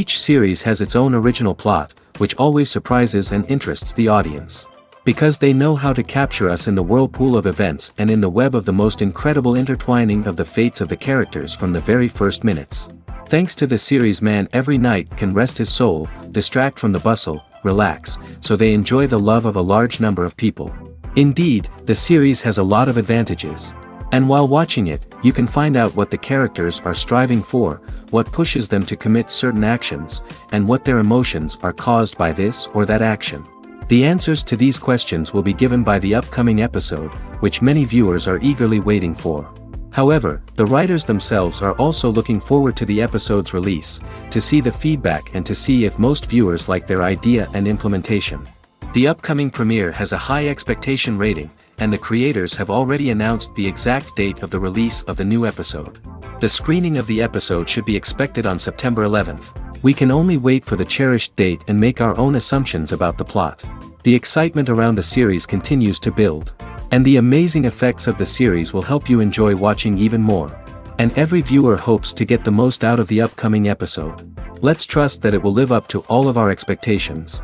Each series has its own original plot, which always surprises and interests the audience. Because they know how to capture us in the whirlpool of events and in the web of the most incredible intertwining of the fates of the characters from the very first minutes. Thanks to the series, man every night can rest his soul, distract from the bustle, relax, so they enjoy the love of a large number of people. Indeed, the series has a lot of advantages. And while watching it, you can find out what the characters are striving for, what pushes them to commit certain actions, and what their emotions are caused by this or that action. The answers to these questions will be given by the upcoming episode, which many viewers are eagerly waiting for. However, the writers themselves are also looking forward to the episode's release, to see the feedback and to see if most viewers like their idea and implementation. The upcoming premiere has a high expectation rating, and the creators have already announced the exact date of the release of the new episode. The screening of the episode should be expected on September 11th. We can only wait for the cherished date and make our own assumptions about the plot. The excitement around the series continues to build. And the amazing effects of the series will help you enjoy watching even more. And every viewer hopes to get the most out of the upcoming episode. Let's trust that it will live up to all of our expectations.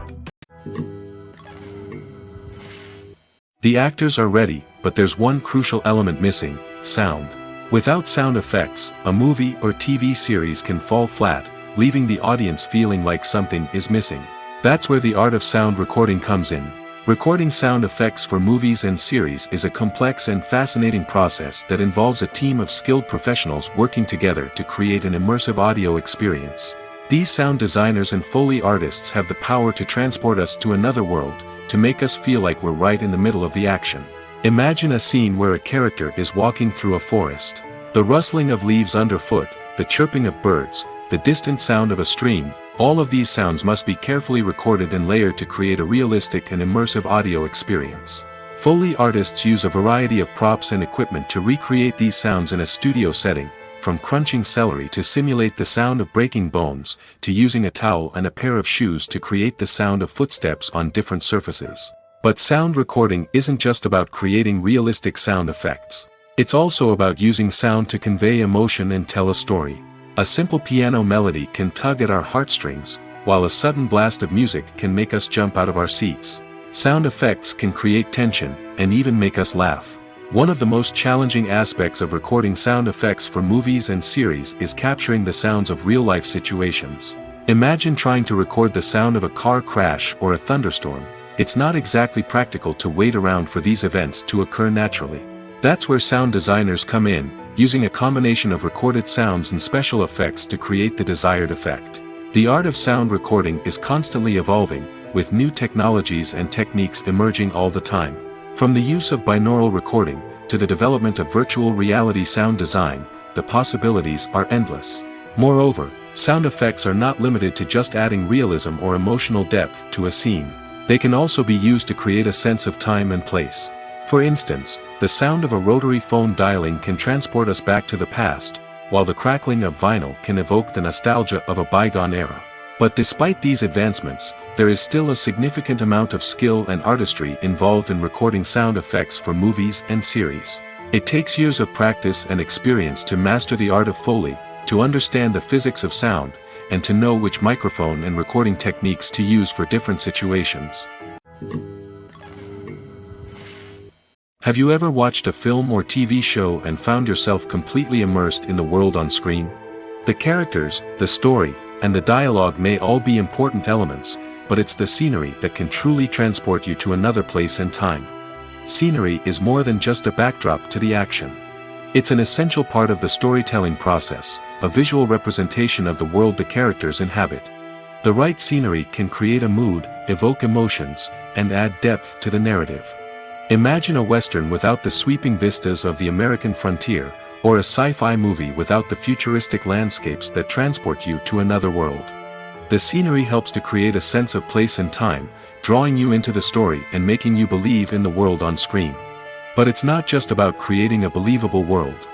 The actors are ready, but there's one crucial element missing: sound. Without sound effects, a movie or TV series can fall flat, leaving the audience feeling like something is missing. That's where the art of sound recording comes in. Recording sound effects for movies and series is a complex and fascinating process that involves a team of skilled professionals working together to create an immersive audio experience. These sound designers and Foley artists have the power to transport us to another world, to make us feel like we're right in the middle of the action. Imagine a scene where a character is walking through a forest. The rustling of leaves underfoot, the chirping of birds, the distant sound of a stream, all of these sounds must be carefully recorded and layered to create a realistic and immersive audio experience. Foley artists use a variety of props and equipment to recreate these sounds in a studio setting, from crunching celery to simulate the sound of breaking bones, to using a towel and a pair of shoes to create the sound of footsteps on different surfaces. But sound recording isn't just about creating realistic sound effects. It's also about using sound to convey emotion and tell a story. A simple piano melody can tug at our heartstrings, while a sudden blast of music can make us jump out of our seats. Sound effects can create tension, and even make us laugh. One of the most challenging aspects of recording sound effects for movies and series is capturing the sounds of real-life situations. Imagine trying to record the sound of a car crash or a thunderstorm. It's not exactly practical to wait around for these events to occur naturally. That's where sound designers come in, using a combination of recorded sounds and special effects to create the desired effect. The art of sound recording is constantly evolving, with new technologies and techniques emerging all the time. From the use of binaural recording, to the development of virtual reality sound design, the possibilities are endless. Moreover, sound effects are not limited to just adding realism or emotional depth to a scene. They can also be used to create a sense of time and place. For instance, the sound of a rotary phone dialing can transport us back to the past, while the crackling of vinyl can evoke the nostalgia of a bygone era. But despite these advancements, there is still a significant amount of skill and artistry involved in recording sound effects for movies and series. It takes years of practice and experience to master the art of Foley, to understand the physics of sound, and to know which microphone and recording techniques to use for different situations. Have you ever watched a film or TV show and found yourself completely immersed in the world on screen? The characters, the story, and the dialogue may all be important elements, but it's the scenery that can truly transport you to another place and time. Scenery is more than just a backdrop to the action. It's an essential part of the storytelling process, a visual representation of the world the characters inhabit. The right scenery can create a mood, evoke emotions, and add depth to the narrative. Imagine a Western without the sweeping vistas of the American frontier, or a sci-fi movie without the futuristic landscapes that transport you to another world. The scenery helps to create a sense of place and time, drawing you into the story and making you believe in the world on screen. But it's not just about creating a believable world.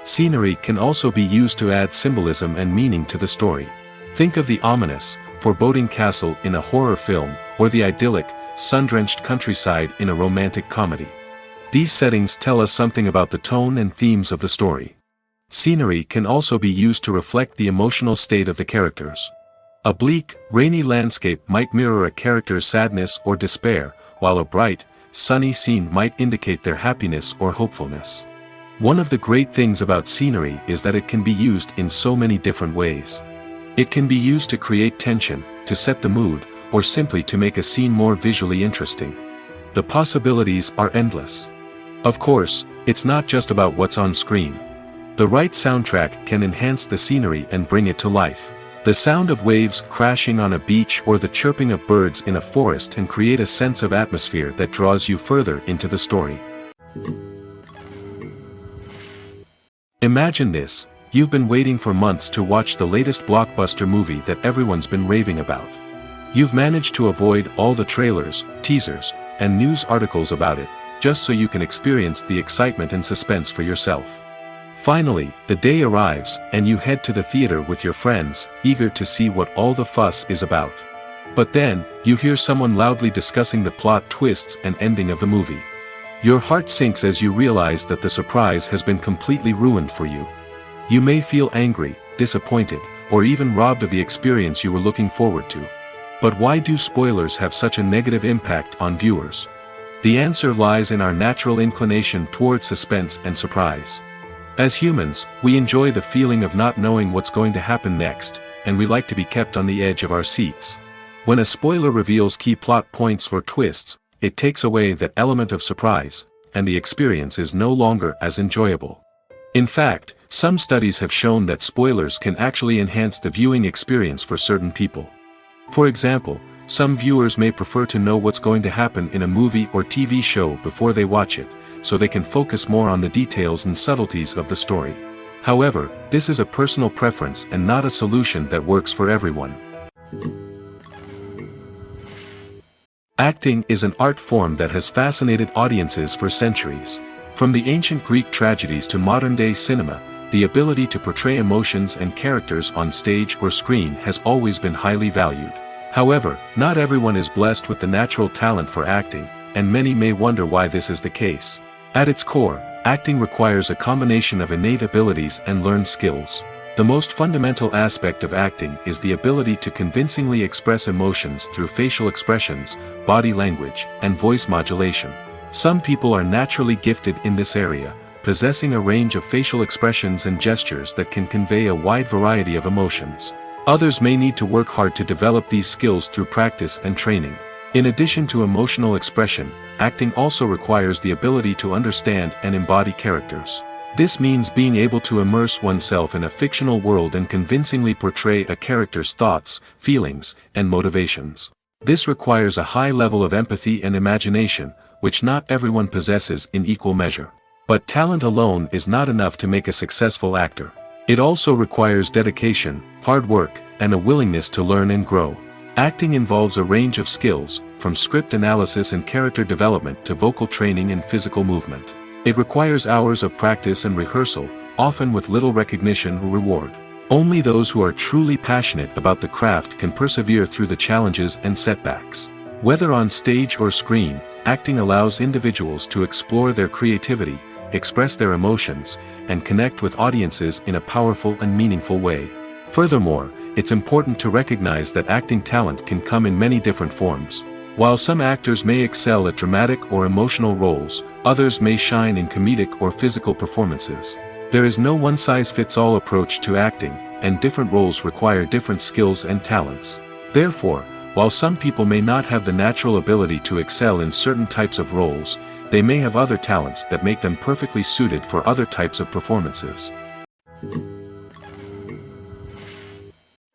Scenery can also be used to add symbolism and meaning to the story. Think of the ominous, foreboding castle in a horror film, or the idyllic, sun-drenched countryside in a romantic comedy. These settings tell us something about the tone and themes of the story. Scenery can also be used to reflect the emotional state of the characters. A bleak, rainy landscape might mirror a character's sadness or despair, while a bright, sunny scene might indicate their happiness or hopefulness. One of the great things about scenery is that it can be used in so many different ways. It can be used to create tension, to set the mood, or simply to make a scene more visually interesting. The possibilities are endless. Of course, it's not just about what's on screen. The right soundtrack can enhance the scenery and bring it to life. The sound of waves crashing on a beach or the chirping of birds in a forest can create a sense of atmosphere that draws you further into the story. Imagine this: you've been waiting for months to watch the latest blockbuster movie that everyone's been raving about. You've managed to avoid all the trailers, teasers, and news articles about it, just so you can experience the excitement and suspense for yourself. Finally, the day arrives, and you head to the theater with your friends, eager to see what all the fuss is about. But then, you hear someone loudly discussing the plot twists and ending of the movie. Your heart sinks as you realize that the surprise has been completely ruined for you. You may feel angry, disappointed, or even robbed of the experience you were looking forward to. But why do spoilers have such a negative impact on viewers? The answer lies in our natural inclination toward suspense and surprise. As humans, we enjoy the feeling of not knowing what's going to happen next, and we like to be kept on the edge of our seats. When a spoiler reveals key plot points or twists, it takes away that element of surprise, and the experience is no longer as enjoyable. In fact, some studies have shown that spoilers can actually enhance the viewing experience for certain people. For example, some viewers may prefer to know what's going to happen in a movie or TV show before they watch it, so they can focus more on the details and subtleties of the story. However, this is a personal preference and not a solution that works for everyone. Acting is an art form that has fascinated audiences for centuries. From the ancient Greek tragedies to modern-day cinema, the ability to portray emotions and characters on stage or screen has always been highly valued. However, not everyone is blessed with the natural talent for acting, and many may wonder why this is the case. At its core, acting requires a combination of innate abilities and learned skills. The most fundamental aspect of acting is the ability to convincingly express emotions through facial expressions, body language, and voice modulation. Some people are naturally gifted in this area, possessing a range of facial expressions and gestures that can convey a wide variety of emotions. Others may need to work hard to develop these skills through practice and training. In addition to emotional expression, acting also requires the ability to understand and embody characters. This means being able to immerse oneself in a fictional world and convincingly portray a character's thoughts, feelings, and motivations. This requires a high level of empathy and imagination, which not everyone possesses in equal measure. But talent alone is not enough to make a successful actor. It also requires dedication, hard work, and a willingness to learn and grow. Acting involves a range of skills, from script analysis and character development to vocal training and physical movement. It requires hours of practice and rehearsal, often with little recognition or reward. Only those who are truly passionate about the craft can persevere through the challenges and setbacks. Whether on stage or screen, acting allows individuals to explore their creativity, express their emotions, and connect with audiences in a powerful and meaningful way. Furthermore, it's important to recognize that acting talent can come in many different forms. While some actors may excel at dramatic or emotional roles, others may shine in comedic or physical performances. There is no one-size-fits-all approach to acting, and different roles require different skills and talents. Therefore, while some people may not have the natural ability to excel in certain types of roles, they may have other talents that make them perfectly suited for other types of performances.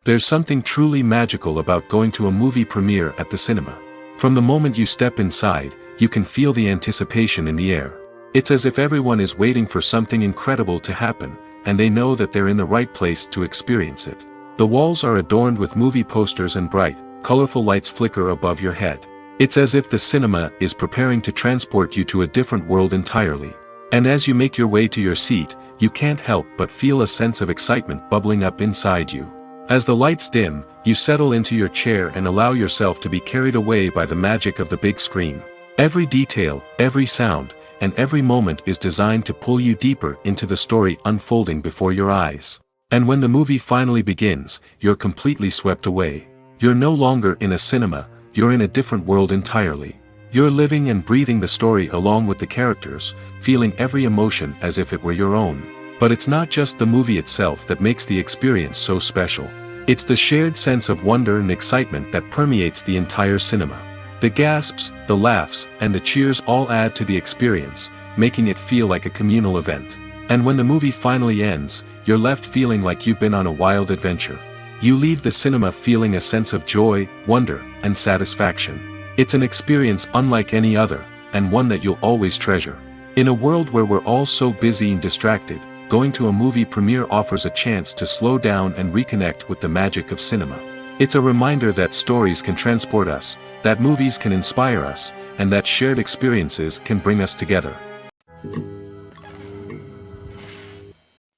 There's something truly magical about going to a movie premiere at the cinema. From the moment you step inside, you can feel the anticipation in the air. It's as if everyone is waiting for something incredible to happen, and they know that they're in the right place to experience it. The walls are adorned with movie posters and bright, colorful lights flicker above your head. It's as if the cinema is preparing to transport you to a different world entirely. And as you make your way to your seat, you can't help but feel a sense of excitement bubbling up inside you. As the lights dim, you settle into your chair and allow yourself to be carried away by the magic of the big screen. Every detail, every sound, and every moment is designed to pull you deeper into the story unfolding before your eyes. And when the movie finally begins, you're completely swept away. You're no longer in a cinema, you're in a different world entirely. You're living and breathing the story along with the characters, feeling every emotion as if it were your own. But it's not just the movie itself that makes the experience so special. It's the shared sense of wonder and excitement that permeates the entire cinema. The gasps, the laughs, and the cheers all add to the experience, making it feel like a communal event. And when the movie finally ends, you're left feeling like you've been on a wild adventure. You leave the cinema feeling a sense of joy, wonder, and satisfaction. It's an experience unlike any other, and one that you'll always treasure. In a world where we're all so busy and distracted, going to a movie premiere offers a chance to slow down and reconnect with the magic of cinema. It's a reminder that stories can transport us, that movies can inspire us, and that shared experiences can bring us together.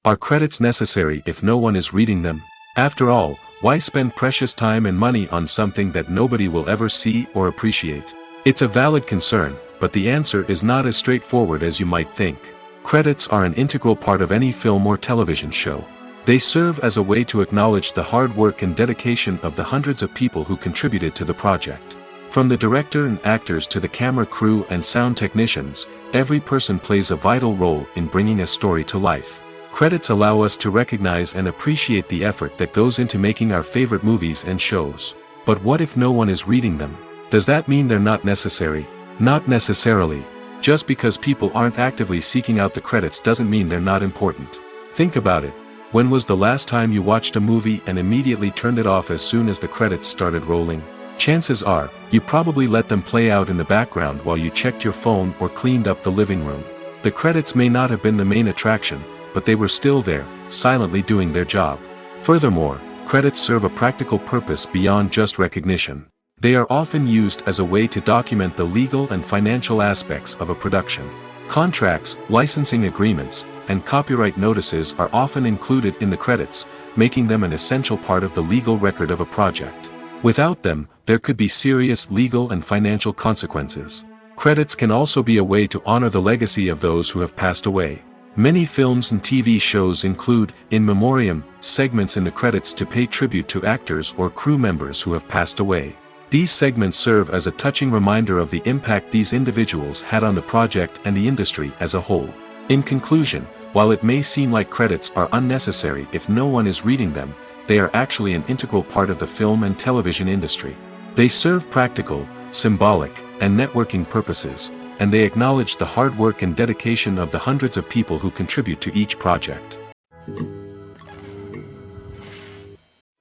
Are credits necessary if no one is reading them? After all, why spend precious time and money on something that nobody will ever see or appreciate? It's a valid concern, but the answer is not as straightforward as you might think. Credits are an integral part of any film or television show. They serve as a way to acknowledge the hard work and dedication of the hundreds of people who contributed to the project. From the director and actors to the camera crew and sound technicians, every person plays a vital role in bringing a story to life. Credits allow us to recognize and appreciate the effort that goes into making our favorite movies and shows. But what if no one is reading them? Does that mean they're not necessary? Not necessarily. Just because people aren't actively seeking out the credits doesn't mean they're not important. Think about it. When was the last time you watched a movie and immediately turned it off as soon as the credits started rolling? Chances are, you probably let them play out in the background while you checked your phone or cleaned up the living room. The credits may not have been the main attraction, but they were still there, silently doing their job. Furthermore, credits serve a practical purpose beyond just recognition. They are often used as a way to document the legal and financial aspects of a production. Contracts, licensing agreements, and copyright notices are often included in the credits, making them an essential part of the legal record of a project. Without them, there could be serious legal and financial consequences. Credits can also be a way to honor the legacy of those who have passed away. Many films and TV shows include, in memoriam, segments in the credits to pay tribute to actors or crew members who have passed away. These segments serve as a touching reminder of the impact these individuals had on the project and the industry as a whole. In conclusion, while it may seem like credits are unnecessary if no one is reading them, they are actually an integral part of the film and television industry. They serve practical, symbolic, and networking purposes, and they acknowledge the hard work and dedication of the hundreds of people who contribute to each project.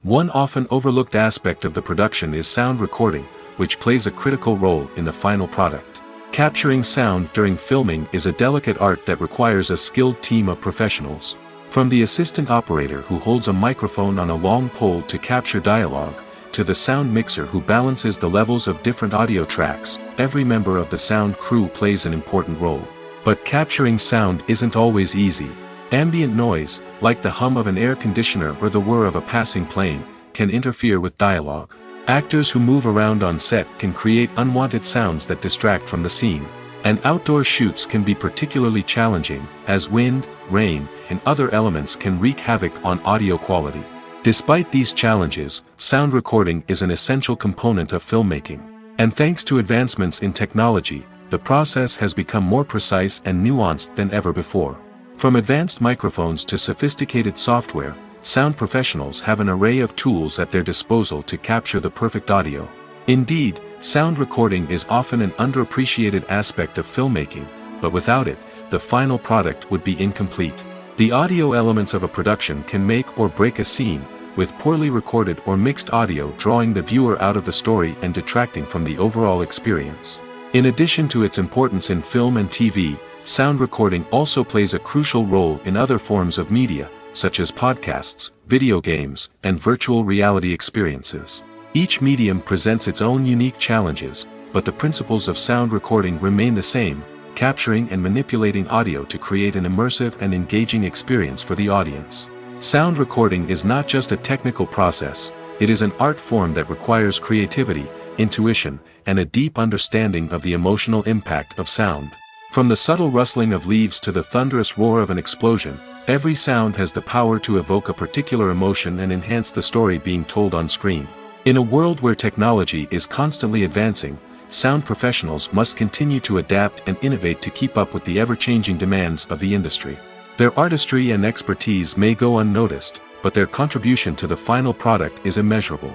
One often overlooked aspect of the production is sound recording, which plays a critical role in the final product. Capturing sound during filming is a delicate art that requires a skilled team of professionals. From the assistant operator who holds a microphone on a long pole to capture dialogue, to the sound mixer who balances the levels of different audio tracks, every member of the sound crew plays an important role. But capturing sound isn't always easy. Ambient noise, like the hum of an air conditioner or the whir of a passing plane, can interfere with dialogue. Actors who move around on set can create unwanted sounds that distract from the scene. And outdoor shoots can be particularly challenging, as wind, rain, and other elements can wreak havoc on audio quality. Despite these challenges, sound recording is an essential component of filmmaking. And thanks to advancements in technology, the process has become more precise and nuanced than ever before. From advanced microphones to sophisticated software, sound professionals have an array of tools at their disposal to capture the perfect audio. Indeed, sound recording is often an underappreciated aspect of filmmaking, but without it, the final product would be incomplete. The audio elements of a production can make or break a scene, with poorly recorded or mixed audio drawing the viewer out of the story and detracting from the overall experience. In addition to its importance in film and TV, sound recording also plays a crucial role in other forms of media, such as podcasts, video games, and virtual reality experiences. Each medium presents its own unique challenges, but the principles of sound recording remain the same: capturing and manipulating audio to create an immersive and engaging experience for the audience. Sound recording is not just a technical process, it is an art form that requires creativity, intuition, and a deep understanding of the emotional impact of sound. From the subtle rustling of leaves to the thunderous roar of an explosion, Every sound has the power to evoke a particular emotion and enhance the story being told on screen. In a world where technology is constantly advancing, sound professionals must continue to adapt and innovate to keep up with the ever-changing demands of the industry. Their artistry and expertise may go unnoticed, but their contribution to the final product is immeasurable.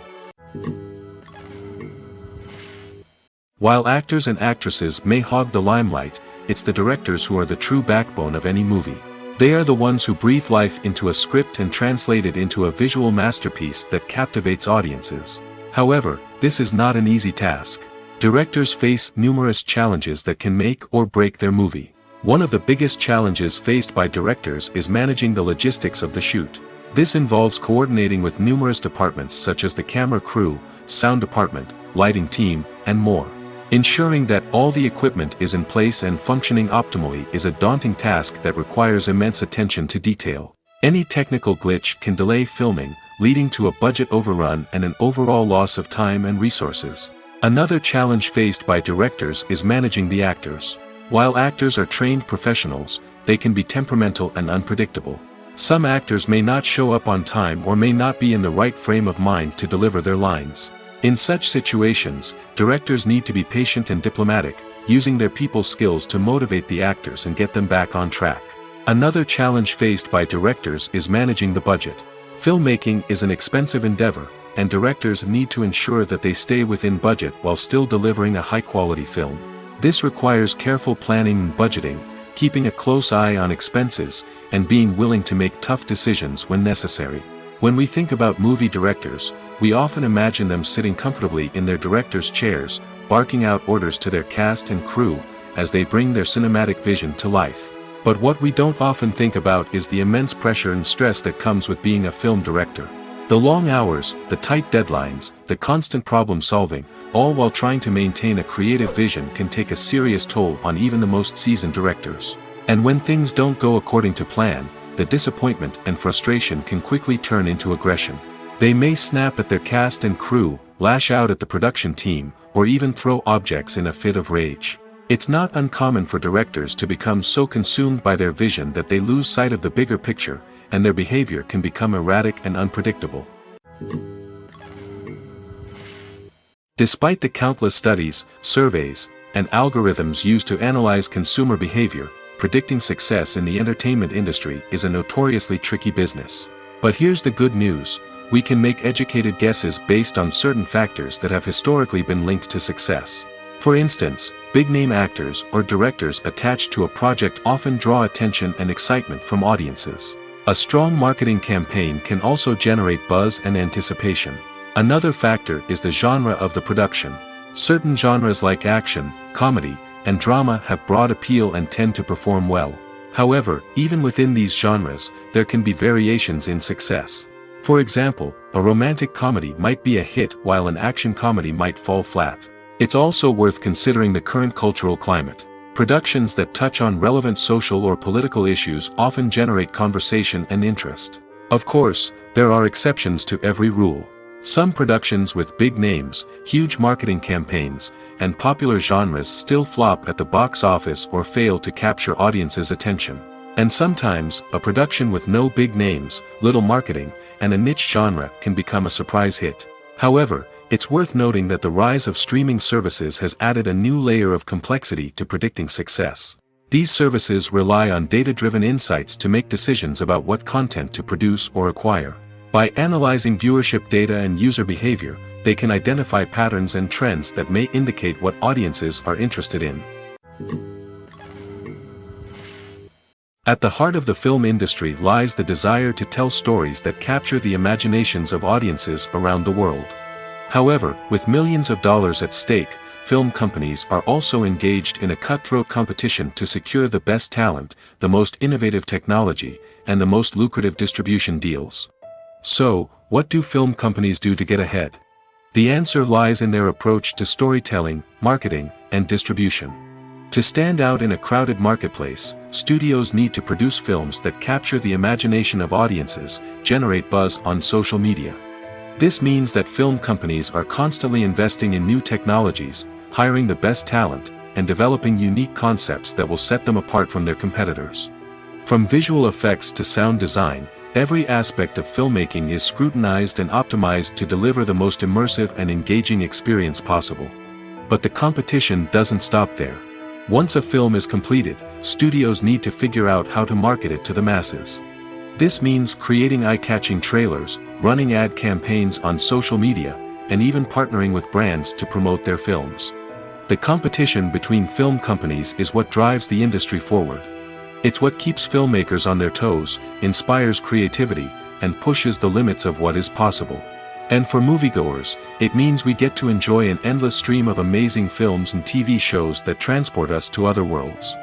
While actors and actresses may hog the limelight, it's the directors who are the true backbone of any movie. They are the ones who breathe life into a script and translate it into a visual masterpiece that captivates audiences. However, this is not an easy task. Directors face numerous challenges that can make or break their movie. One of the biggest challenges faced by directors is managing the logistics of the shoot. This involves coordinating with numerous departments such as the camera crew, sound department, lighting team, and more. Ensuring that all the equipment is in place and functioning optimally is a daunting task that requires immense attention to detail. Any technical glitch can delay filming, leading to a budget overrun and an overall loss of time and resources. Another challenge faced by directors is managing the actors. While actors are trained professionals, they can be temperamental and unpredictable. Some actors may not show up on time or may not be in the right frame of mind to deliver their lines. In such situations, directors need to be patient and diplomatic, using their people skills to motivate the actors and get them back on track. Another challenge faced by directors is managing the budget. Filmmaking is an expensive endeavor, and directors need to ensure that they stay within budget while still delivering a high-quality film. This requires careful planning and budgeting, keeping a close eye on expenses, and being willing to make tough decisions when necessary. When we think about movie directors, we often imagine them sitting comfortably in their director's chairs, barking out orders to their cast and crew, as they bring their cinematic vision to life. But what we don't often think about is the immense pressure and stress that comes with being a film director. The long hours, the tight deadlines, the constant problem solving, all while trying to maintain a creative vision can take a serious toll on even the most seasoned directors. And when things don't go according to plan, the disappointment and frustration can quickly turn into aggression. They may snap at their cast and crew, lash out at the production team, or even throw objects in a fit of rage. It's not uncommon for directors to become so consumed by their vision that they lose sight of the bigger picture, and their behavior can become erratic and unpredictable. Despite the countless studies, surveys, and algorithms used to analyze consumer behavior, predicting success in the entertainment industry is a notoriously tricky business. But here's the good news: we can make educated guesses based on certain factors that have historically been linked to success. For instance, big-name actors or directors attached to a project often draw attention and excitement from audiences. A strong marketing campaign can also generate buzz and anticipation. Another factor is the genre of the production. Certain genres like action, comedy, and drama have broad appeal and tend to perform well. However, even within these genres, there can be variations in success. For example, a romantic comedy might be a hit while an action comedy might fall flat. It's also worth considering the current cultural climate. Productions that touch on relevant social or political issues often generate conversation and interest. Of course, there are exceptions to every rule. Some productions with big names, huge marketing campaigns, and popular genres still flop at the box office or fail to capture audiences' attention. And sometimes, a production with no big names, little marketing, and a niche genre can become a surprise hit. However, it's worth noting that the rise of streaming services has added a new layer of complexity to predicting success. These services rely on data-driven insights to make decisions about what content to produce or acquire. By analyzing viewership data and user behavior, they can identify patterns and trends that may indicate what audiences are interested in. At the heart of the film industry lies the desire to tell stories that capture the imaginations of audiences around the world. However, with millions of dollars at stake, film companies are also engaged in a cutthroat competition to secure the best talent, the most innovative technology, and the most lucrative distribution deals. So, what do film companies do to get ahead? The answer lies in their approach to storytelling, marketing, and distribution. To stand out in a crowded marketplace, studios need to produce films that capture the imagination of audiences, generate buzz on social media. This means that film companies are constantly investing in new technologies, hiring the best talent, and developing unique concepts that will set them apart from their competitors. From visual effects to sound design, every aspect of filmmaking is scrutinized and optimized to deliver the most immersive and engaging experience possible. But the competition doesn't stop there. Once a film is completed, studios need to figure out how to market it to the masses. This means creating eye-catching trailers, running ad campaigns on social media, and even partnering with brands to promote their films. The competition between film companies is what drives the industry forward. It's what keeps filmmakers on their toes, inspires creativity, and pushes the limits of what is possible. And for moviegoers, it means we get to enjoy an endless stream of amazing films and TV shows that transport us to other worlds.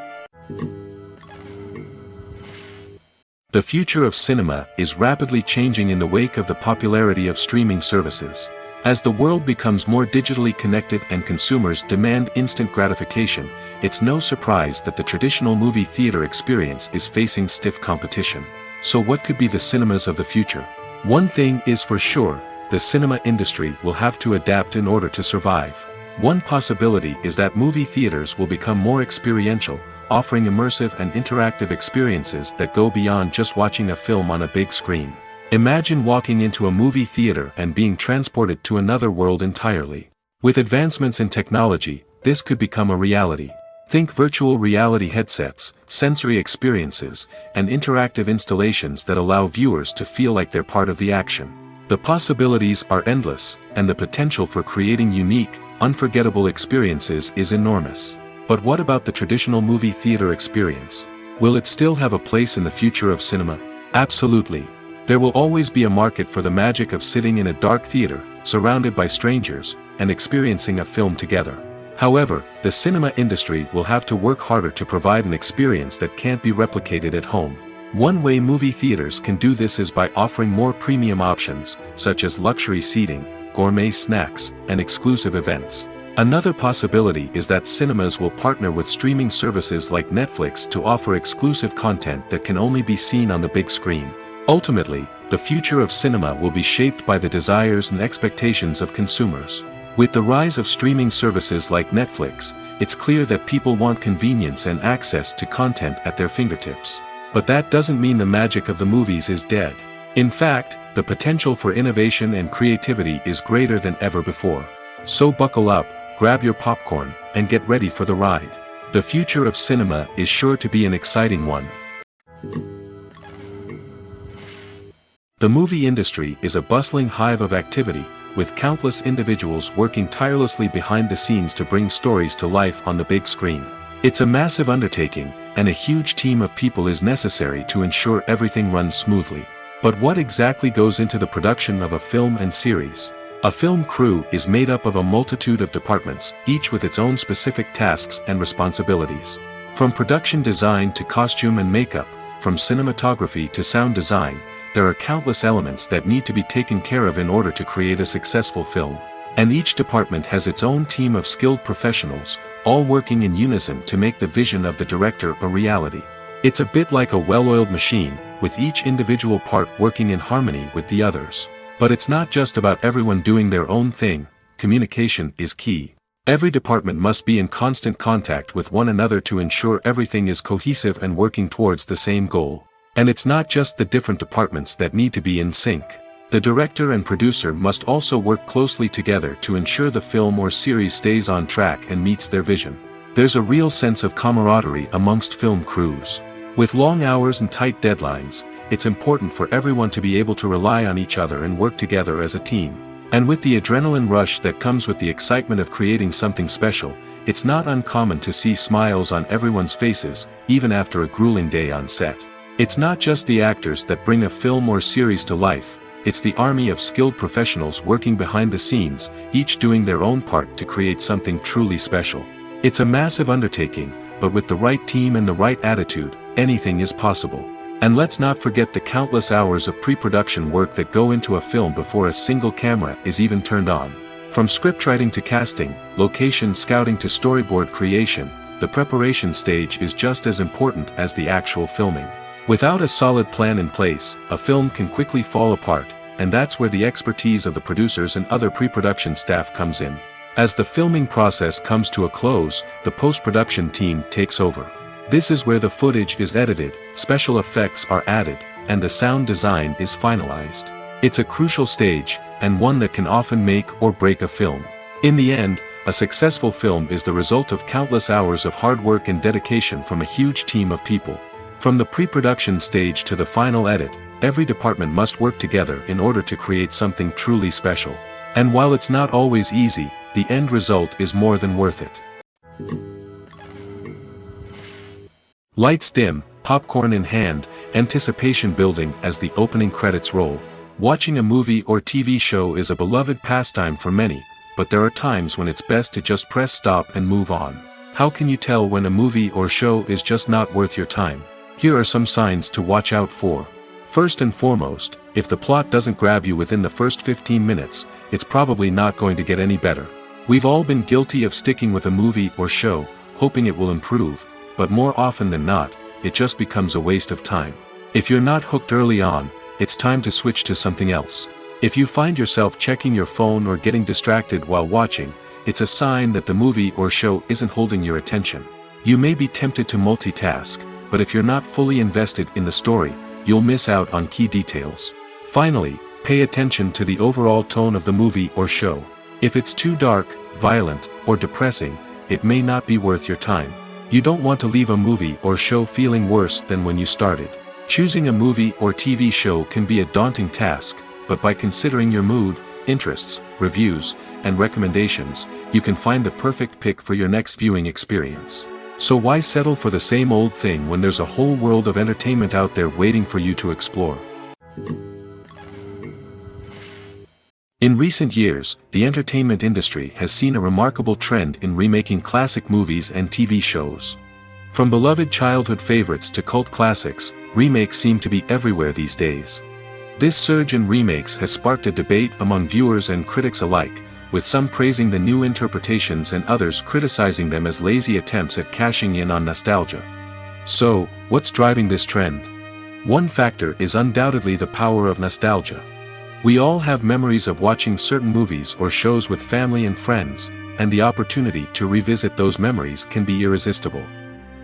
The future of cinema is rapidly changing in the wake of the popularity of streaming services. As the world becomes more digitally connected and consumers demand instant gratification, it's no surprise that the traditional movie theater experience is facing stiff competition. So what could be the cinemas of the future? One thing is for sure, the cinema industry will have to adapt in order to survive. One possibility is that movie theaters will become more experiential, offering immersive and interactive experiences that go beyond just watching a film on a big screen. Imagine walking into a movie theater and being transported to another world entirely. With advancements in technology, this could become a reality. Think virtual reality headsets, sensory experiences, and interactive installations that allow viewers to feel like they're part of the action. The possibilities are endless, and the potential for creating unique, unforgettable experiences is enormous. But what about the traditional movie theater experience? Will it still have a place in the future of cinema? Absolutely. There will always be a market for the magic of sitting in a dark theater, surrounded by strangers, and experiencing a film together. However, the cinema industry will have to work harder to provide an experience that can't be replicated at home. One way movie theaters can do this is by offering more premium options, such as luxury seating, gourmet snacks, and exclusive events. Another possibility is that cinemas will partner with streaming services like Netflix to offer exclusive content that can only be seen on the big screen. Ultimately, the future of cinema will be shaped by the desires and expectations of consumers. With the rise of streaming services like Netflix, it's clear that people want convenience and access to content at their fingertips. But that doesn't mean the magic of the movies is dead. In fact, the potential for innovation and creativity is greater than ever before. So buckle up, grab your popcorn, and get ready for the ride. The future of cinema is sure to be an exciting one. The movie industry is a bustling hive of activity, with countless individuals working tirelessly behind the scenes to bring stories to life on the big screen. It's a massive undertaking, and a huge team of people is necessary to ensure everything runs smoothly. But what exactly goes into the production of a film and series? A film crew is made up of a multitude of departments, each with its own specific tasks and responsibilities. From production design to costume and makeup, from cinematography to sound design, there are countless elements that need to be taken care of in order to create a successful film. And each department has its own team of skilled professionals, all working in unison to make the vision of the director a reality. It's a bit like a well-oiled machine, with each individual part working in harmony with the others. But it's not just about everyone doing their own thing, communication is key. Every department must be in constant contact with one another to ensure everything is cohesive and working towards the same goal. And it's not just the different departments that need to be in sync. The director and producer must also work closely together to ensure the film or series stays on track and meets their vision. There's a real sense of camaraderie amongst film crews. With long hours and tight deadlines, it's important for everyone to be able to rely on each other and work together as a team. And with the adrenaline rush that comes with the excitement of creating something special, it's not uncommon to see smiles on everyone's faces, even after a grueling day on set. It's not just the actors that bring a film or series to life, it's the army of skilled professionals working behind the scenes, each doing their own part to create something truly special. It's a massive undertaking, but with the right team and the right attitude, anything is possible. And let's not forget the countless hours of pre-production work that go into a film before a single camera is even turned on. From scriptwriting to casting, location scouting to storyboard creation, the preparation stage is just as important as the actual filming. Without a solid plan in place, a film can quickly fall apart, and that's where the expertise of the producers and other pre-production staff comes in. As the filming process comes to a close, the post-production team takes over. This is where the footage is edited, special effects are added, and the sound design is finalized. It's a crucial stage, and one that can often make or break a film. In the end, a successful film is the result of countless hours of hard work and dedication from a huge team of people. From the pre-production stage to the final edit, every department must work together in order to create something truly special. And while it's not always easy, the end result is more than worth it. Lights dim, popcorn in hand, anticipation building as the opening credits roll. Watching a movie or TV show is a beloved pastime for many, but there are times when it's best to just press stop and move on. How can you tell when a movie or show is just not worth your time? Here are some signs to watch out for. First and foremost, if the plot doesn't grab you within the first 15 minutes, it's probably not going to get any better. We've all been guilty of sticking with a movie or show, hoping it will improve, but more often than not, it just becomes a waste of time. If you're not hooked early on, it's time to switch to something else. If you find yourself checking your phone or getting distracted while watching, it's a sign that the movie or show isn't holding your attention. You may be tempted to multitask, but if you're not fully invested in the story, you'll miss out on key details. Finally, pay attention to the overall tone of the movie or show. If it's too dark, violent, or depressing, it may not be worth your time. You don't want to leave a movie or show feeling worse than when you started. Choosing a movie or TV show can be a daunting task, but by considering your mood, interests, reviews, and recommendations, you can find the perfect pick for your next viewing experience. So why settle for the same old thing when there's a whole world of entertainment out there waiting for you to explore? In recent years, the entertainment industry has seen a remarkable trend in remaking classic movies and TV shows. From beloved childhood favorites to cult classics, remakes seem to be everywhere these days. This surge in remakes has sparked a debate among viewers and critics alike, with some praising the new interpretations and others criticizing them as lazy attempts at cashing in on nostalgia. So, what's driving this trend? One factor is undoubtedly the power of nostalgia. We all have memories of watching certain movies or shows with family and friends, and the opportunity to revisit those memories can be irresistible.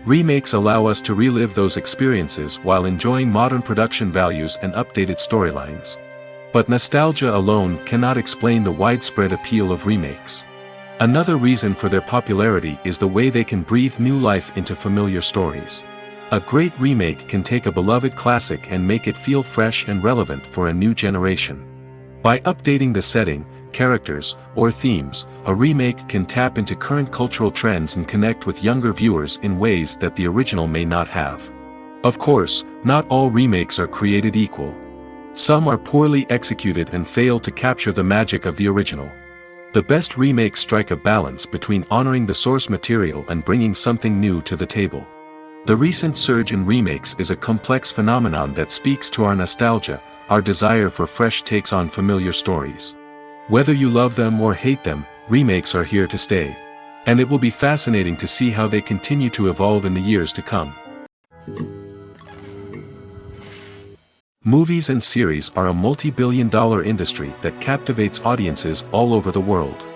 Remakes allow us to relive those experiences while enjoying modern production values and updated storylines. But nostalgia alone cannot explain the widespread appeal of remakes. Another reason for their popularity is the way they can breathe new life into familiar stories. A great remake can take a beloved classic and make it feel fresh and relevant for a new generation. By updating the setting, characters, or themes, a remake can tap into current cultural trends and connect with younger viewers in ways that the original may not have. Of course, not all remakes are created equal. Some are poorly executed and fail to capture the magic of the original. The best remakes strike a balance between honoring the source material and bringing something new to the table. The recent surge in remakes is a complex phenomenon that speaks to our nostalgia, our desire for fresh takes on familiar stories. Whether you love them or hate them, remakes are here to stay. And it will be fascinating to see how they continue to evolve in the years to come. Movies and series are a multi-billion-dollar industry that captivates audiences all over the world.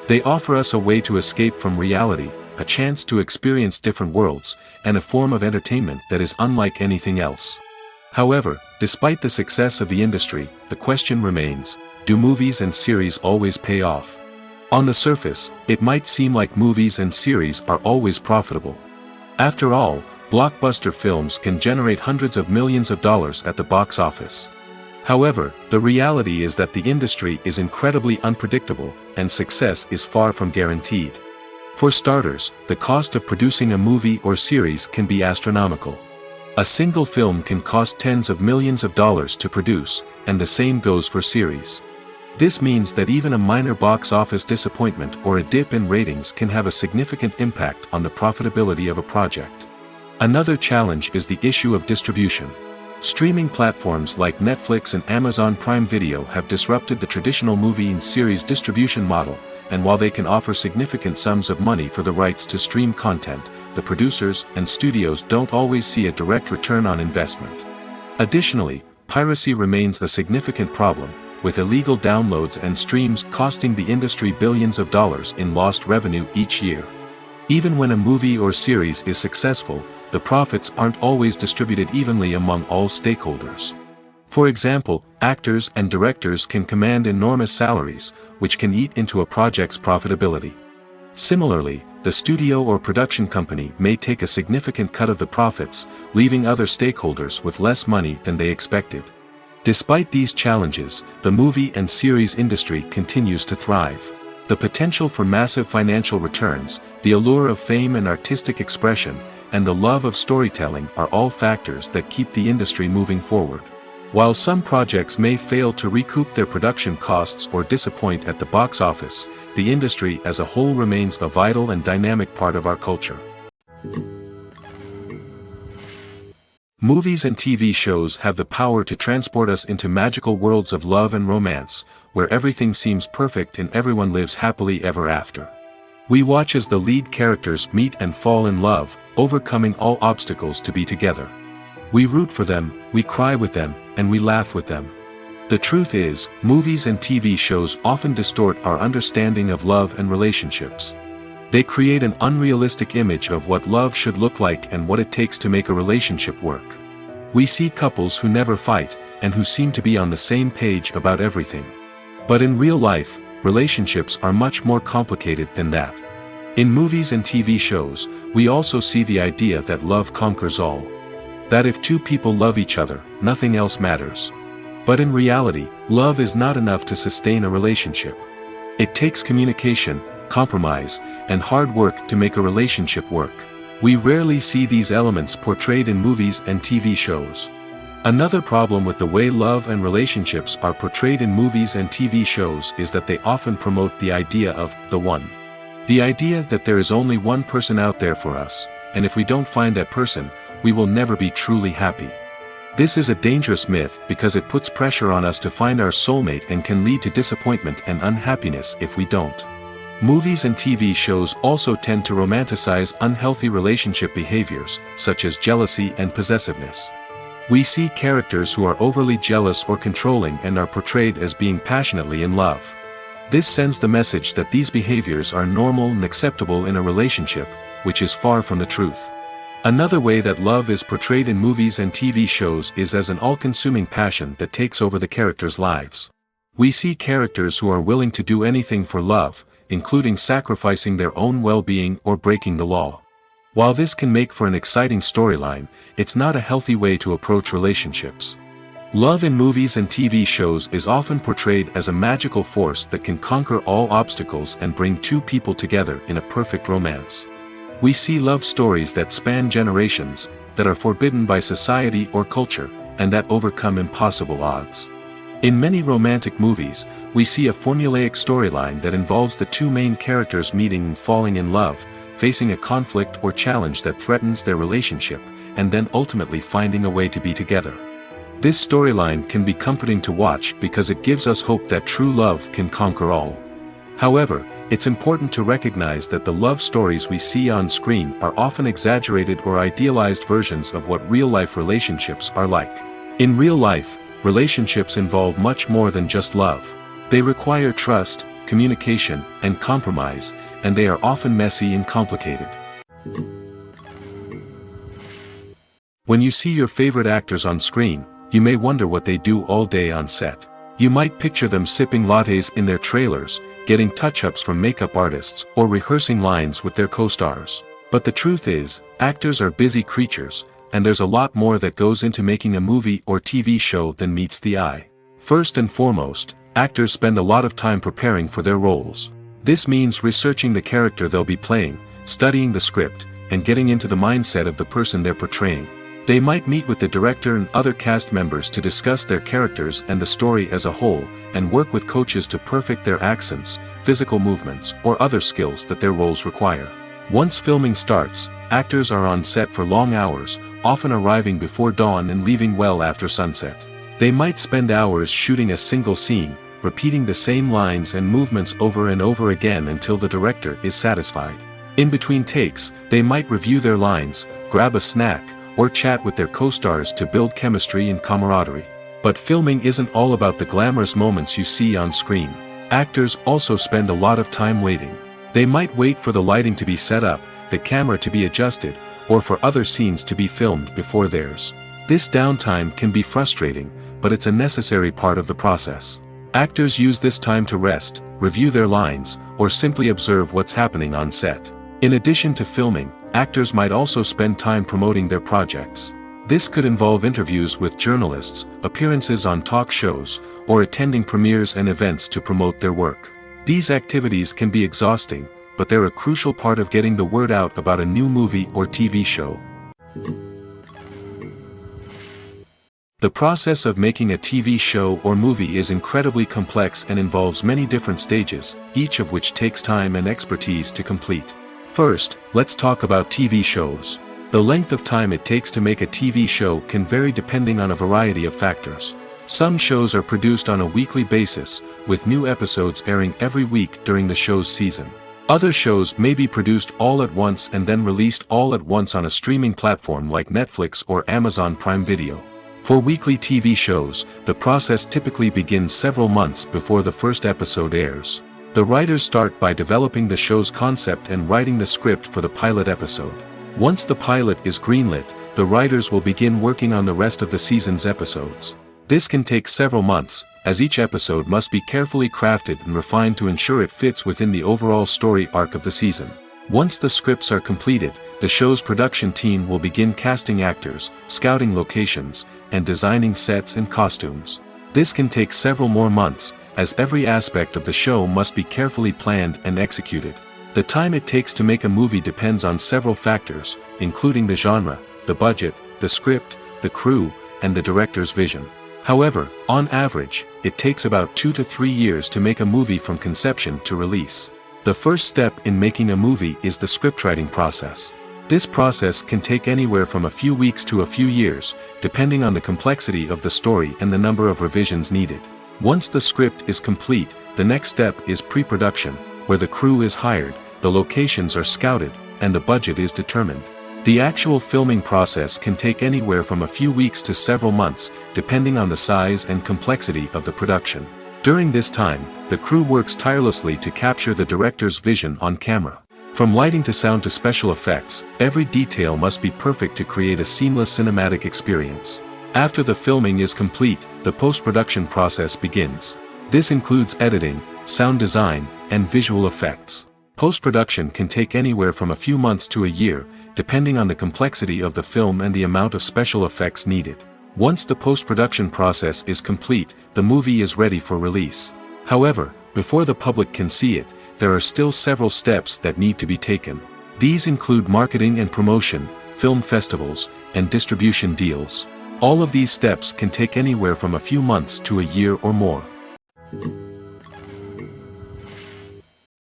They offer us a way to escape from reality, a chance to experience different worlds, and a form of entertainment that is unlike anything else. However, despite the success of the industry, the question remains, do movies and series always pay off? On the surface, it might seem like movies and series are always profitable. After all, blockbuster films can generate hundreds of millions of dollars at the box office. However, the reality is that the industry is incredibly unpredictable, and success is far from guaranteed. For starters, the cost of producing a movie or series can be astronomical. A single film can cost tens of millions of dollars to produce, and the same goes for series. This means that even a minor box office disappointment or a dip in ratings can have a significant impact on the profitability of a project. Another challenge is the issue of distribution. Streaming platforms like Netflix and Amazon Prime Video have disrupted the traditional movie and series distribution model, and while they can offer significant sums of money for the rights to stream content, the producers and studios don't always see a direct return on investment. Additionally, piracy remains a significant problem, with illegal downloads and streams costing the industry billions of dollars in lost revenue each year. Even when a movie or series is successful, the profits aren't always distributed evenly among all stakeholders. For example, actors and directors can command enormous salaries, which can eat into a project's profitability. Similarly, the studio or production company may take a significant cut of the profits, leaving other stakeholders with less money than they expected. Despite these challenges, the movie and series industry continues to thrive. The potential for massive financial returns, the allure of fame and artistic expression, and the love of storytelling are all factors that keep the industry moving forward. While some projects may fail to recoup their production costs or disappoint at the box office, the industry as a whole remains a vital and dynamic part of our culture. Movies and TV shows have the power to transport us into magical worlds of love and romance, where everything seems perfect and everyone lives happily ever after. We watch as the lead characters meet and fall in love, overcoming all obstacles to be together. We root for them, we cry with them, and we laugh with them. The truth is, movies and TV shows often distort our understanding of love and relationships. They create an unrealistic image of what love should look like and what it takes to make a relationship work. We see couples who never fight, and who seem to be on the same page about everything. But in real life, relationships are much more complicated than that. In movies and TV shows, we also see the idea that love conquers all. That if two people love each other, nothing else matters. But in reality, love is not enough to sustain a relationship. It takes communication, compromise, and hard work to make a relationship work. We rarely see these elements portrayed in movies and TV shows. Another problem with the way love and relationships are portrayed in movies and TV shows is that they often promote the idea of the one. The idea that there is only one person out there for us, and if we don't find that person, we will never be truly happy. This is a dangerous myth because it puts pressure on us to find our soulmate and can lead to disappointment and unhappiness if we don't. Movies and TV shows also tend to romanticize unhealthy relationship behaviors, such as jealousy and possessiveness. We see characters who are overly jealous or controlling and are portrayed as being passionately in love. This sends the message that these behaviors are normal and acceptable in a relationship, which is far from the truth. Another way that love is portrayed in movies and TV shows is as an all-consuming passion that takes over the characters' lives. We see characters who are willing to do anything for love, including sacrificing their own well-being or breaking the law. While this can make for an exciting storyline, it's not a healthy way to approach relationships. Love in movies and TV shows is often portrayed as a magical force that can conquer all obstacles and bring two people together in a perfect romance. We see love stories that span generations, that are forbidden by society or culture, and that overcome impossible odds. In many romantic movies, we see a formulaic storyline that involves the two main characters meeting and falling in love, facing a conflict or challenge that threatens their relationship, and then ultimately finding a way to be together. This storyline can be comforting to watch because it gives us hope that true love can conquer all. However, it's important to recognize that the love stories we see on screen are often exaggerated or idealized versions of what real-life relationships are like. In real life, relationships involve much more than just love. They require trust, communication, and compromise, and they are often messy and complicated. When you see your favorite actors on screen, you may wonder what they do all day on set. You might picture them sipping lattes in their trailers, getting touch-ups from makeup artists, or rehearsing lines with their co-stars. But the truth is, actors are busy creatures, and there's a lot more that goes into making a movie or TV show than meets the eye. First and foremost, actors spend a lot of time preparing for their roles. This means researching the character they'll be playing, studying the script, and getting into the mindset of the person they're portraying. They might meet with the director and other cast members to discuss their characters and the story as a whole, and work with coaches to perfect their accents, physical movements, or other skills that their roles require. Once filming starts, actors are on set for long hours, often arriving before dawn and leaving well after sunset. They might spend hours shooting a single scene, repeating the same lines and movements over and over again until the director is satisfied. In between takes, they might review their lines, grab a snack, or chat with their co-stars to build chemistry and camaraderie. But filming isn't all about the glamorous moments you see on screen. Actors also spend a lot of time waiting. They might wait for the lighting to be set up, the camera to be adjusted, or for other scenes to be filmed before theirs. This downtime can be frustrating, but it's a necessary part of the process. Actors use this time to rest, review their lines, or simply observe what's happening on set. In addition to filming, actors might also spend time promoting their projects. This could involve interviews with journalists, appearances on talk shows, or attending premieres and events to promote their work. These activities can be exhausting, but they're a crucial part of getting the word out about a new movie or TV show. The process of making a TV show or movie is incredibly complex and involves many different stages, each of which takes time and expertise to complete. First, let's talk about TV shows. The length of time it takes to make a TV show can vary depending on a variety of factors. Some shows are produced on a weekly basis, with new episodes airing every week during the show's season. Other shows may be produced all at once and then released all at once on a streaming platform like Netflix or Amazon Prime Video. For weekly TV shows, the process typically begins several months before the first episode airs. The writers start by developing the show's concept and writing the script for the pilot episode. Once the pilot is greenlit, the writers will begin working on the rest of the season's episodes. This can take several months, as each episode must be carefully crafted and refined to ensure it fits within the overall story arc of the season. Once the scripts are completed, the show's production team will begin casting actors, scouting locations, and designing sets and costumes. This can take several more months, as every aspect of the show must be carefully planned and executed. The time it takes to make a movie depends on several factors, including the genre, the budget, the script, the crew, and the director's vision. However, on average, it takes about 2 to 3 years to make a movie from conception to release. The first step in making a movie is the scriptwriting process. This process can take anywhere from a few weeks to a few years, depending on the complexity of the story and the number of revisions needed. Once the script is complete, the next step is pre-production, where the crew is hired, the locations are scouted, and the budget is determined. The actual filming process can take anywhere from a few weeks to several months, depending on the size and complexity of the production. During this time, the crew works tirelessly to capture the director's vision on camera. From lighting to sound to special effects, every detail must be perfect to create a seamless cinematic experience. After the filming is complete, the post-production process begins. This includes editing, sound design, and visual effects. Post-production can take anywhere from a few months to a year, depending on the complexity of the film and the amount of special effects needed. Once the post-production process is complete, the movie is ready for release. However, before the public can see it, there are still several steps that need to be taken. These include marketing and promotion, film festivals, and distribution deals. All of these steps can take anywhere from a few months to a year or more.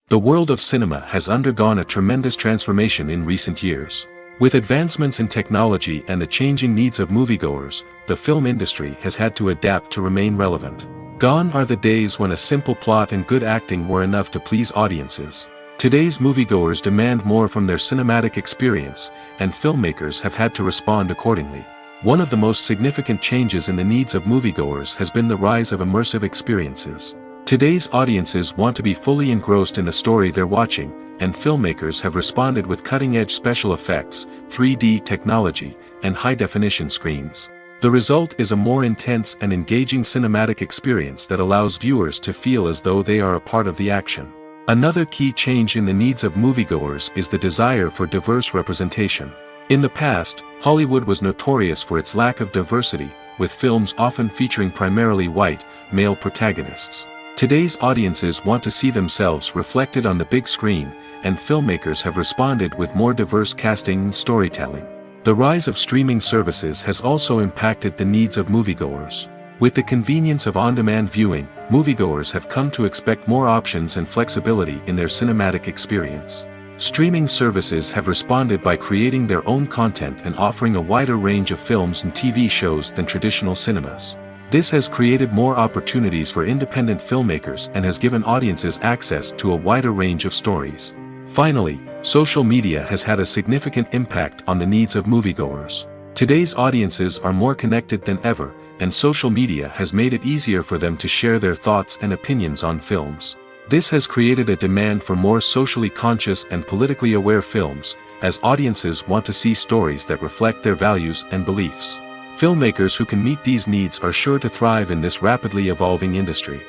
The world of cinema has undergone a tremendous transformation in recent years. With advancements in technology and the changing needs of moviegoers, the film industry has had to adapt to remain relevant. Gone are the days when a simple plot and good acting were enough to please audiences. Today's moviegoers demand more from their cinematic experience, and filmmakers have had to respond accordingly. One of the most significant changes in the needs of moviegoers has been the rise of immersive experiences. Today's audiences want to be fully engrossed in the story they're watching, and filmmakers have responded with cutting-edge special effects, 3D technology, and high-definition screens. The result is a more intense and engaging cinematic experience that allows viewers to feel as though they are a part of the action. Another key change in the needs of moviegoers is the desire for diverse representation. In the past, Hollywood was notorious for its lack of diversity, with films often featuring primarily white, male protagonists. Today's audiences want to see themselves reflected on the big screen, and filmmakers have responded with more diverse casting and storytelling. The rise of streaming services has also impacted the needs of moviegoers. With the convenience of on-demand viewing, moviegoers have come to expect more options and flexibility in their cinematic experience. Streaming services have responded by creating their own content and offering a wider range of films and TV shows than traditional cinemas. This has created more opportunities for independent filmmakers and has given audiences access to a wider range of stories. Finally, social media has had a significant impact on the needs of moviegoers. Today's audiences are more connected than ever, and social media has made it easier for them to share their thoughts and opinions on films. This has created a demand for more socially conscious and politically aware films, as audiences want to see stories that reflect their values and beliefs. Filmmakers who can meet these needs are sure to thrive in this rapidly evolving industry.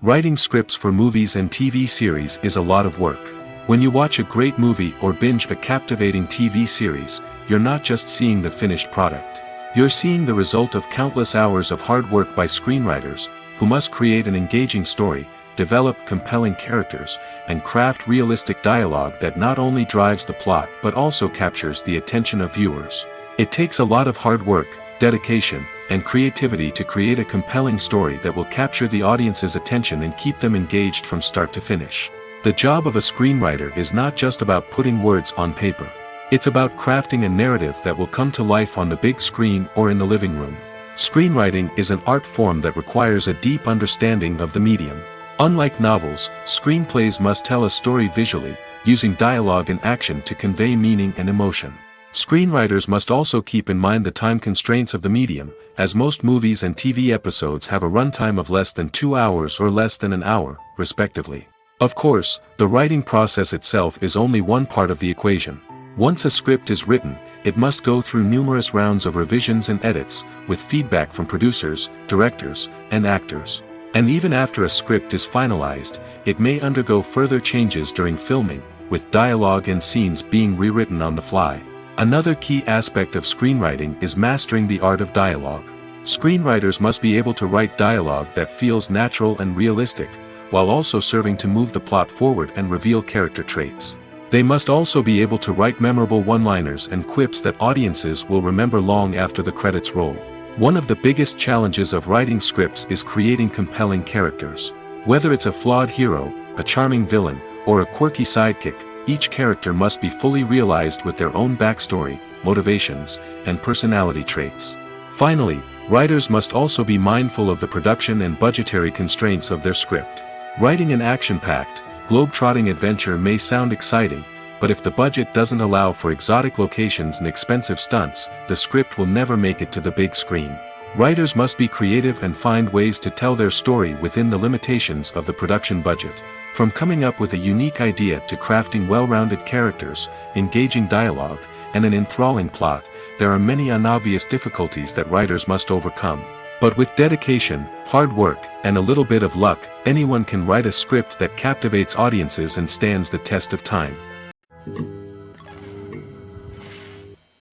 Writing scripts for movies and TV series is a lot of work. When you watch a great movie or binge a captivating TV series, you're not just seeing the finished product. You're seeing the result of countless hours of hard work by screenwriters, who must create an engaging story, develop compelling characters, and craft realistic dialogue that not only drives the plot but also captures the attention of viewers. It takes a lot of hard work, dedication, and creativity to create a compelling story that will capture the audience's attention and keep them engaged from start to finish. The job of a screenwriter is not just about putting words on paper. It's about crafting a narrative that will come to life on the big screen or in the living room. Screenwriting is an art form that requires a deep understanding of the medium. Unlike novels, screenplays must tell a story visually, using dialogue and action to convey meaning and emotion. Screenwriters must also keep in mind the time constraints of the medium, as most movies and TV episodes have a runtime of less than 2 hours or less than an hour, respectively. Of course, the writing process itself is only one part of the equation. Once a script is written, it must go through numerous rounds of revisions and edits, with feedback from producers, directors, and actors. And even after a script is finalized, it may undergo further changes during filming, with dialogue and scenes being rewritten on the fly. Another key aspect of screenwriting is mastering the art of dialogue. Screenwriters must be able to write dialogue that feels natural and realistic, while also serving to move the plot forward and reveal character traits. They must also be able to write memorable one-liners and quips that audiences will remember long after the credits roll. One of the biggest challenges of writing scripts is creating compelling characters. Whether it's a flawed hero, a charming villain, or a quirky sidekick, each character must be fully realized with their own backstory, motivations, and personality traits. Finally, writers must also be mindful of the production and budgetary constraints of their script. Writing an action-packed, globe-trotting adventure may sound exciting, but if the budget doesn't allow for exotic locations and expensive stunts, the script will never make it to the big screen. Writers must be creative and find ways to tell their story within the limitations of the production budget. From coming up with a unique idea to crafting well-rounded characters, engaging dialogue, and an enthralling plot, there are many unobvious difficulties that writers must overcome. But with dedication, hard work, and a little bit of luck, anyone can write a script that captivates audiences and stands the test of time.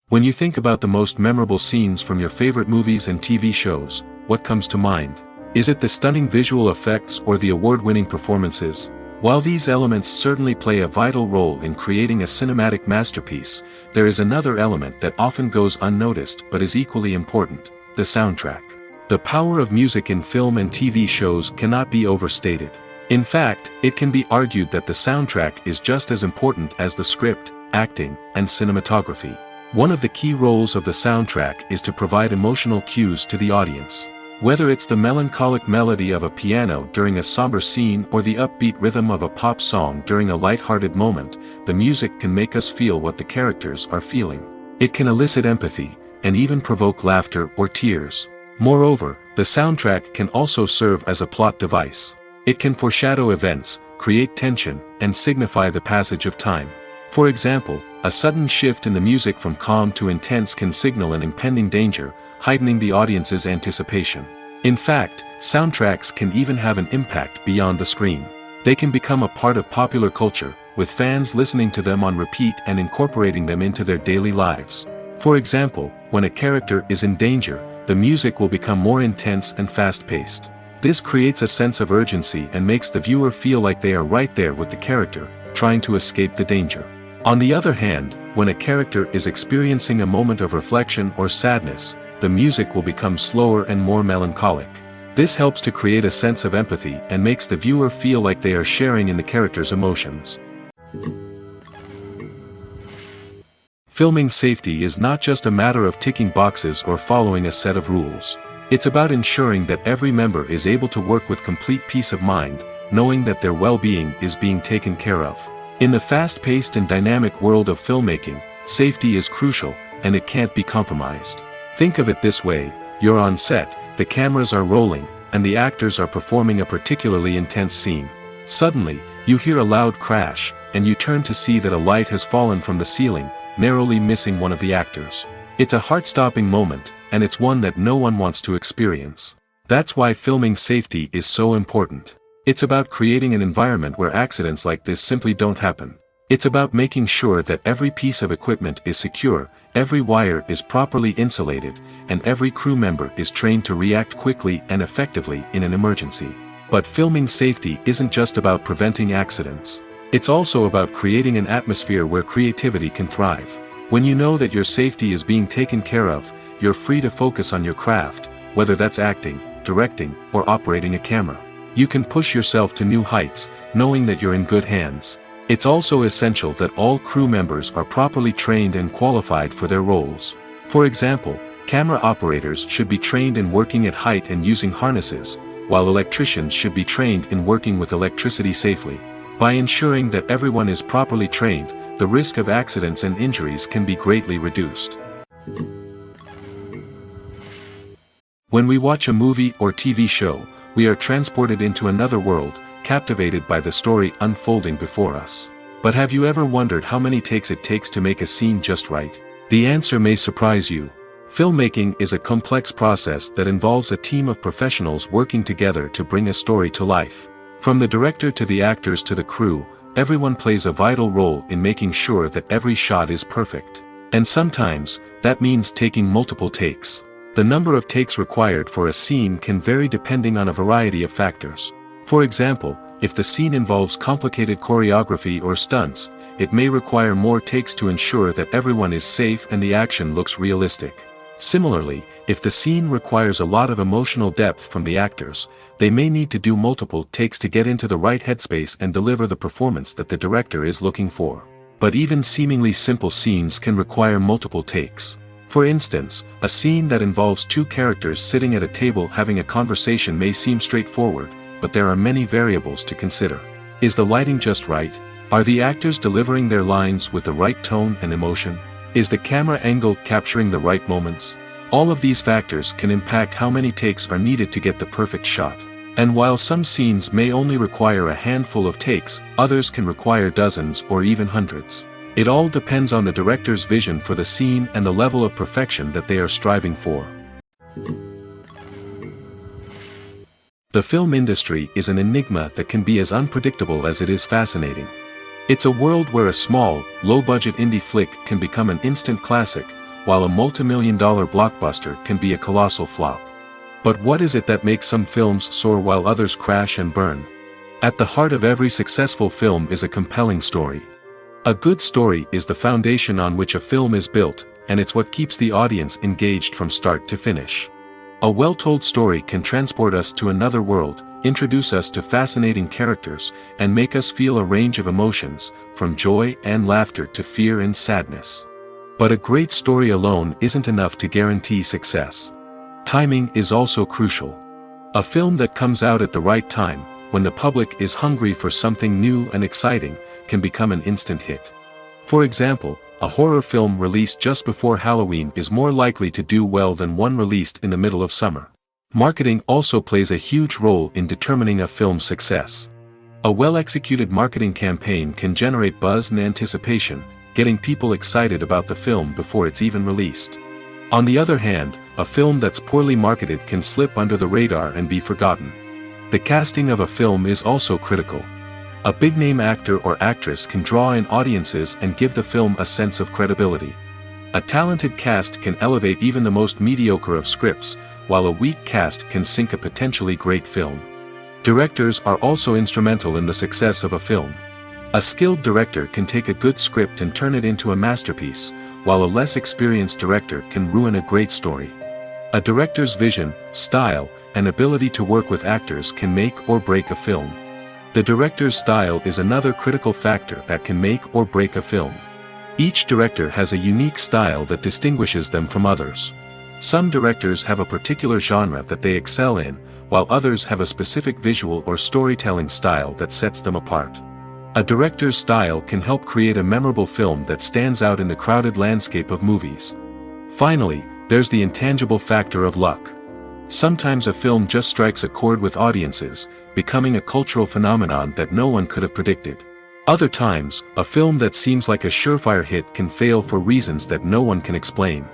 When you think about the most memorable scenes from your favorite movies and TV shows, what comes to mind? Is it the stunning visual effects or the award-winning performances? While these elements certainly play a vital role in creating a cinematic masterpiece, there is another element that often goes unnoticed but is equally important: the soundtrack. The power of music in film and TV shows cannot be overstated. In fact, it can be argued that the soundtrack is just as important as the script, acting, and cinematography. One of the key roles of the soundtrack is to provide emotional cues to the audience. Whether it's the melancholic melody of a piano during a somber scene or the upbeat rhythm of a pop song during a light-hearted moment, the music can make us feel what the characters are feeling. It can elicit empathy, and even provoke laughter or tears. Moreover, the soundtrack can also serve as a plot device. It can foreshadow events, create tension, and signify the passage of time. For example, a sudden shift in the music from calm to intense can signal an impending danger, heightening the audience's anticipation. In fact, soundtracks can even have an impact beyond the screen. They can become a part of popular culture, with fans listening to them on repeat and incorporating them into their daily lives. For example, when a character is in danger, the music will become more intense and fast-paced. This creates a sense of urgency and makes the viewer feel like they are right there with the character, trying to escape the danger. On the other hand, when a character is experiencing a moment of reflection or sadness, the music will become slower and more melancholic. This helps to create a sense of empathy and makes the viewer feel like they are sharing in the character's emotions. Filming safety is not just a matter of ticking boxes or following a set of rules. It's about ensuring that every member is able to work with complete peace of mind, knowing that their well-being is being taken care of. In the fast-paced and dynamic world of filmmaking, safety is crucial, and it can't be compromised. Think of it this way: you're on set, the cameras are rolling, and the actors are performing a particularly intense scene. Suddenly, You hear a loud crash, and you turn to see that a light has fallen from the ceiling, narrowly missing one of the actors. It's a heart-stopping moment, and it's one that no one wants to experience. That's why filming safety is so important. It's about creating an environment where accidents like this simply don't happen. It's about making sure that every piece of equipment is secure, every wire is properly insulated, and every crew member is trained to react quickly and effectively in an emergency. But filming safety isn't just about preventing accidents. It's also about creating an atmosphere where creativity can thrive. When you know that your safety is being taken care of, you're free to focus on your craft, whether that's acting, directing, or operating a camera. You can push yourself to new heights, knowing that you're in good hands. It's also essential that all crew members are properly trained and qualified for their roles. For example, camera operators should be trained in working at height and using harnesses, while electricians should be trained in working with electricity safely. By ensuring that everyone is properly trained, the risk of accidents and injuries can be greatly reduced. When we watch a movie or TV show, we are transported into another world, captivated by the story unfolding before us. But have you ever wondered how many takes it takes to make a scene just right? The answer may surprise you. Filmmaking is a complex process that involves a team of professionals working together to bring a story to life. From the director to the actors to the crew, everyone plays a vital role in making sure that every shot is perfect. And sometimes, that means taking multiple takes. The number of takes required for a scene can vary depending on a variety of factors. For example, if the scene involves complicated choreography or stunts, it may require more takes to ensure that everyone is safe and the action looks realistic. Similarly, if the scene requires a lot of emotional depth from the actors, they may need to do multiple takes to get into the right headspace and deliver the performance that the director is looking for. But even seemingly simple scenes can require multiple takes. For instance, a scene that involves two characters sitting at a table having a conversation may seem straightforward, but there are many variables to consider. Is the lighting just right? Are the actors delivering their lines with the right tone and emotion? Is the camera angle capturing the right moments? All of these factors can impact how many takes are needed to get the perfect shot. And while some scenes may only require a handful of takes, others can require dozens or even hundreds. It all depends on the director's vision for the scene and the level of perfection that they are striving for. The film industry is an enigma that can be as unpredictable as it is fascinating. It's a world where a small, low-budget indie flick can become an instant classic, while a multi-million-dollar blockbuster can be a colossal flop. But what is it that makes some films soar while others crash and burn? At the heart of every successful film is a compelling story. A good story is the foundation on which a film is built, and it's what keeps the audience engaged from start to finish. A well-told story can transport us to another world, introduce us to fascinating characters, and make us feel a range of emotions, from joy and laughter to fear and sadness. But a great story alone isn't enough to guarantee success. Timing is also crucial. A film that comes out at the right time, when the public is hungry for something new and exciting, can become an instant hit. For example, a horror film released just before Halloween is more likely to do well than one released in the middle of summer. Marketing also plays a huge role in determining a film's success. A well-executed marketing campaign can generate buzz and anticipation, getting people excited about the film before it's even released. On the other hand, a film that's poorly marketed can slip under the radar and be forgotten. The casting of a film is also critical. A big-name actor or actress can draw in audiences and give the film a sense of credibility. A talented cast can elevate even the most mediocre of scripts, while a weak cast can sink a potentially great film. Directors are also instrumental in the success of a film. A skilled director can take a good script and turn it into a masterpiece, while a less experienced director can ruin a great story. A director's vision, style, and ability to work with actors can make or break a film. The director's style is another critical factor that can make or break a film. Each director has a unique style that distinguishes them from others. Some directors have a particular genre that they excel in, while others have a specific visual or storytelling style that sets them apart. A director's style can help create a memorable film that stands out in the crowded landscape of movies. Finally, there's the intangible factor of luck. Sometimes a film just strikes a chord with audiences, becoming a cultural phenomenon that no one could have predicted. Other times, a film that seems like a surefire hit can fail for reasons that no one can explain.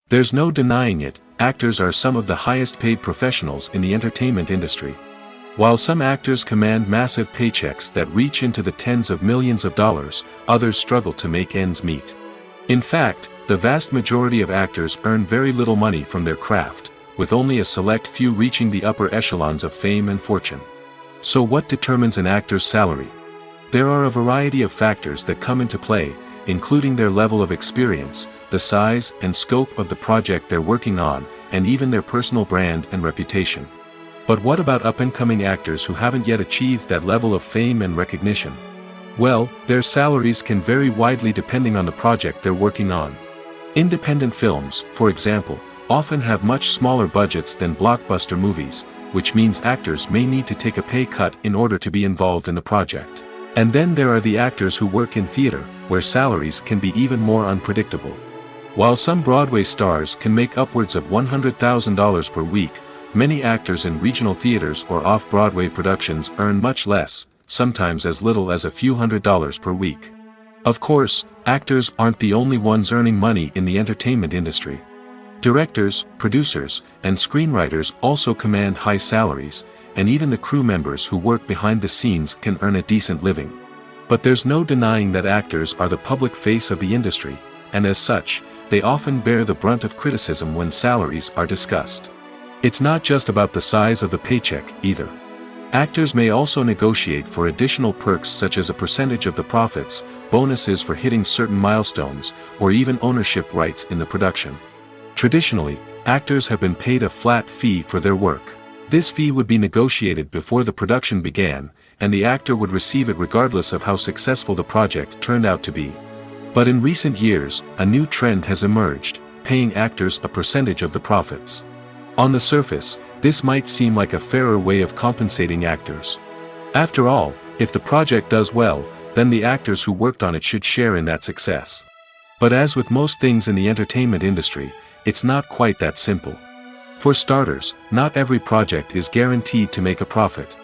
There's no denying it, actors are some of the highest paid professionals in the entertainment industry. While some actors command massive paychecks that reach into the tens of millions of dollars, others struggle to make ends meet. In fact, the vast majority of actors earn very little money from their craft, with only a select few reaching the upper echelons of fame and fortune. So what determines an actor's salary? There are a variety of factors that come into play, including their level of experience, the size and scope of the project they're working on, and even their personal brand and reputation. But what about up-and-coming actors who haven't yet achieved that level of fame and recognition? Well, their salaries can vary widely depending on the project they're working on. Independent films, for example, often have much smaller budgets than blockbuster movies, which means actors may need to take a pay cut in order to be involved in the project. And then there are the actors who work in theater, where salaries can be even more unpredictable. While some Broadway stars can make upwards of $100,000 per week, many actors in regional theaters or off-Broadway productions earn much less, sometimes as little as a few $100s per week. Of course, actors aren't the only ones earning money in the entertainment industry. Directors, producers, and screenwriters also command high salaries, and even the crew members who work behind the scenes can earn a decent living. But there's no denying that actors are the public face of the industry, and as such, they often bear the brunt of criticism when salaries are discussed. It's not just about the size of the paycheck, either. Actors may also negotiate for additional perks such as a percentage of the profits, bonuses for hitting certain milestones, or even ownership rights in the production. Traditionally, actors have been paid a flat fee for their work. This fee would be negotiated before the production began, and the actor would receive it regardless of how successful the project turned out to be. But in recent years, a new trend has emerged, paying actors a percentage of the profits. On the surface, this might seem like a fairer way of compensating actors. After all, if the project does well, then the actors who worked on it should share in that success. But as with most things in the entertainment industry, it's not quite that simple. For starters, not every project is guaranteed to make a profit.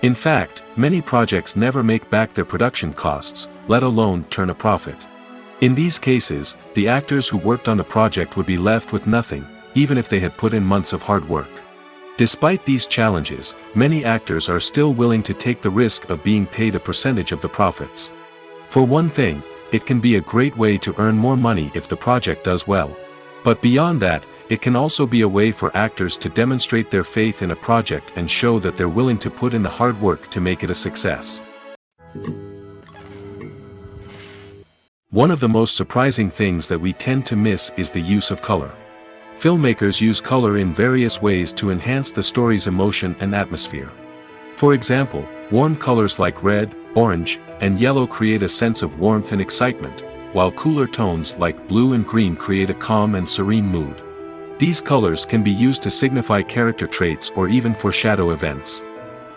In fact, many projects never make back their production costs, let alone turn a profit. In these cases, the actors who worked on the project would be left with nothing, even if they had put in months of hard work. Despite these challenges, many actors are still willing to take the risk of being paid a percentage of the profits. For one thing, it can be a great way to earn more money if the project does well. But beyond that, it can also be a way for actors to demonstrate their faith in a project and show that they're willing to put in the hard work to make it a success. One of the most surprising things that we tend to miss is the use of color. Filmmakers use color in various ways to enhance the story's emotion and atmosphere. For example, warm colors like red, orange, and yellow create a sense of warmth and excitement, while cooler tones like blue and green create a calm and serene mood. These colors can be used to signify character traits or even foreshadow events.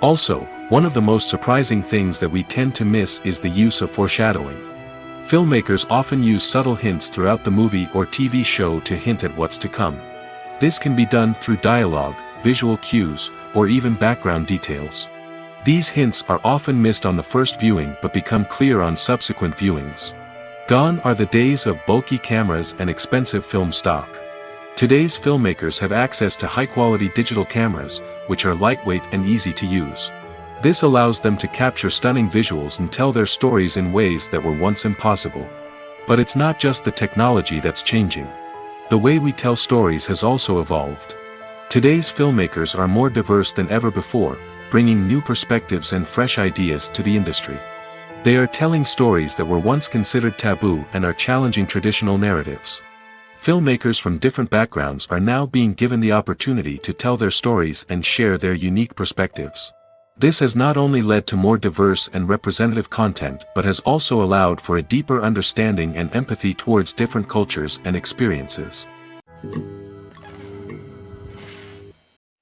Also, one of the most surprising things that we tend to miss is the use of foreshadowing. Filmmakers often use subtle hints throughout the movie or TV show to hint at what's to come. This can be done through dialogue, visual cues, or even background details. These hints are often missed on the first viewing but become clear on subsequent viewings. Gone are the days of bulky cameras and expensive film stock. Today's filmmakers have access to high-quality digital cameras, which are lightweight and easy to use. This allows them to capture stunning visuals and tell their stories in ways that were once impossible. But it's not just the technology that's changing. The way we tell stories has also evolved. Today's filmmakers are more diverse than ever before, bringing new perspectives and fresh ideas to the industry. They are telling stories that were once considered taboo and are challenging traditional narratives. Filmmakers from different backgrounds are now being given the opportunity to tell their stories and share their unique perspectives. This has not only led to more diverse and representative content but has also allowed for a deeper understanding and empathy towards different cultures and experiences.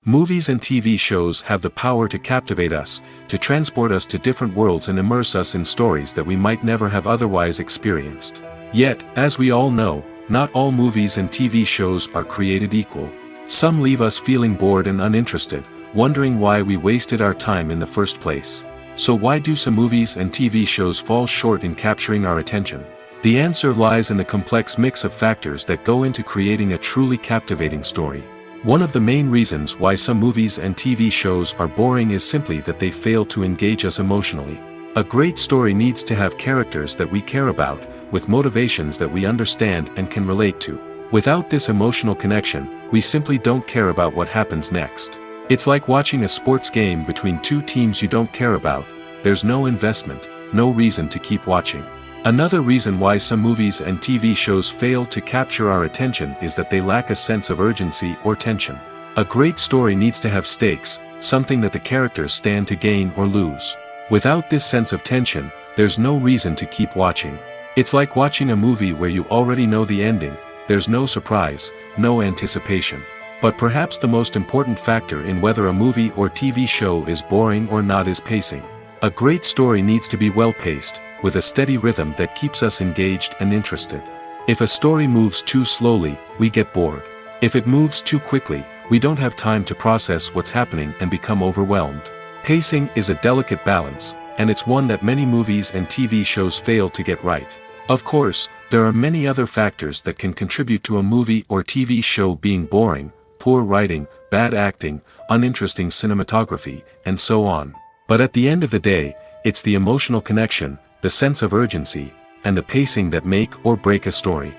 Movies and TV shows have the power to captivate us, to transport us to different worlds and immerse us in stories that we might never have otherwise experienced. Yet, as we all know, not all movies and TV shows are created equal. Some leave us feeling bored and uninterested, wondering why we wasted our time in the first place. So why do some movies and TV shows fall short in capturing our attention? The answer lies in the complex mix of factors that go into creating a truly captivating story. One of the main reasons why some movies and TV shows are boring is simply that they fail to engage us emotionally. A great story needs to have characters that we care about, with motivations that we understand and can relate to. Without this emotional connection, we simply don't care about what happens next. It's like watching a sports game between two teams you don't care about. There's no investment, no reason to keep watching. Another reason why some movies and TV shows fail to capture our attention is that they lack a sense of urgency or tension. A great story needs to have stakes, something that the characters stand to gain or lose. Without this sense of tension, there's no reason to keep watching. It's like watching a movie where you already know the ending. There's no surprise, no anticipation. But perhaps the most important factor in whether a movie or TV show is boring or not is pacing. A great story needs to be well-paced, with a steady rhythm that keeps us engaged and interested. If a story moves too slowly, we get bored. If it moves too quickly, we don't have time to process what's happening and become overwhelmed. Pacing is a delicate balance, and it's one that many movies and TV shows fail to get right. Of course, there are many other factors that can contribute to a movie or TV show being boring: poor writing, bad acting, uninteresting cinematography, and so on. But at the end of the day, it's the emotional connection, the sense of urgency, and the pacing that make or break a story.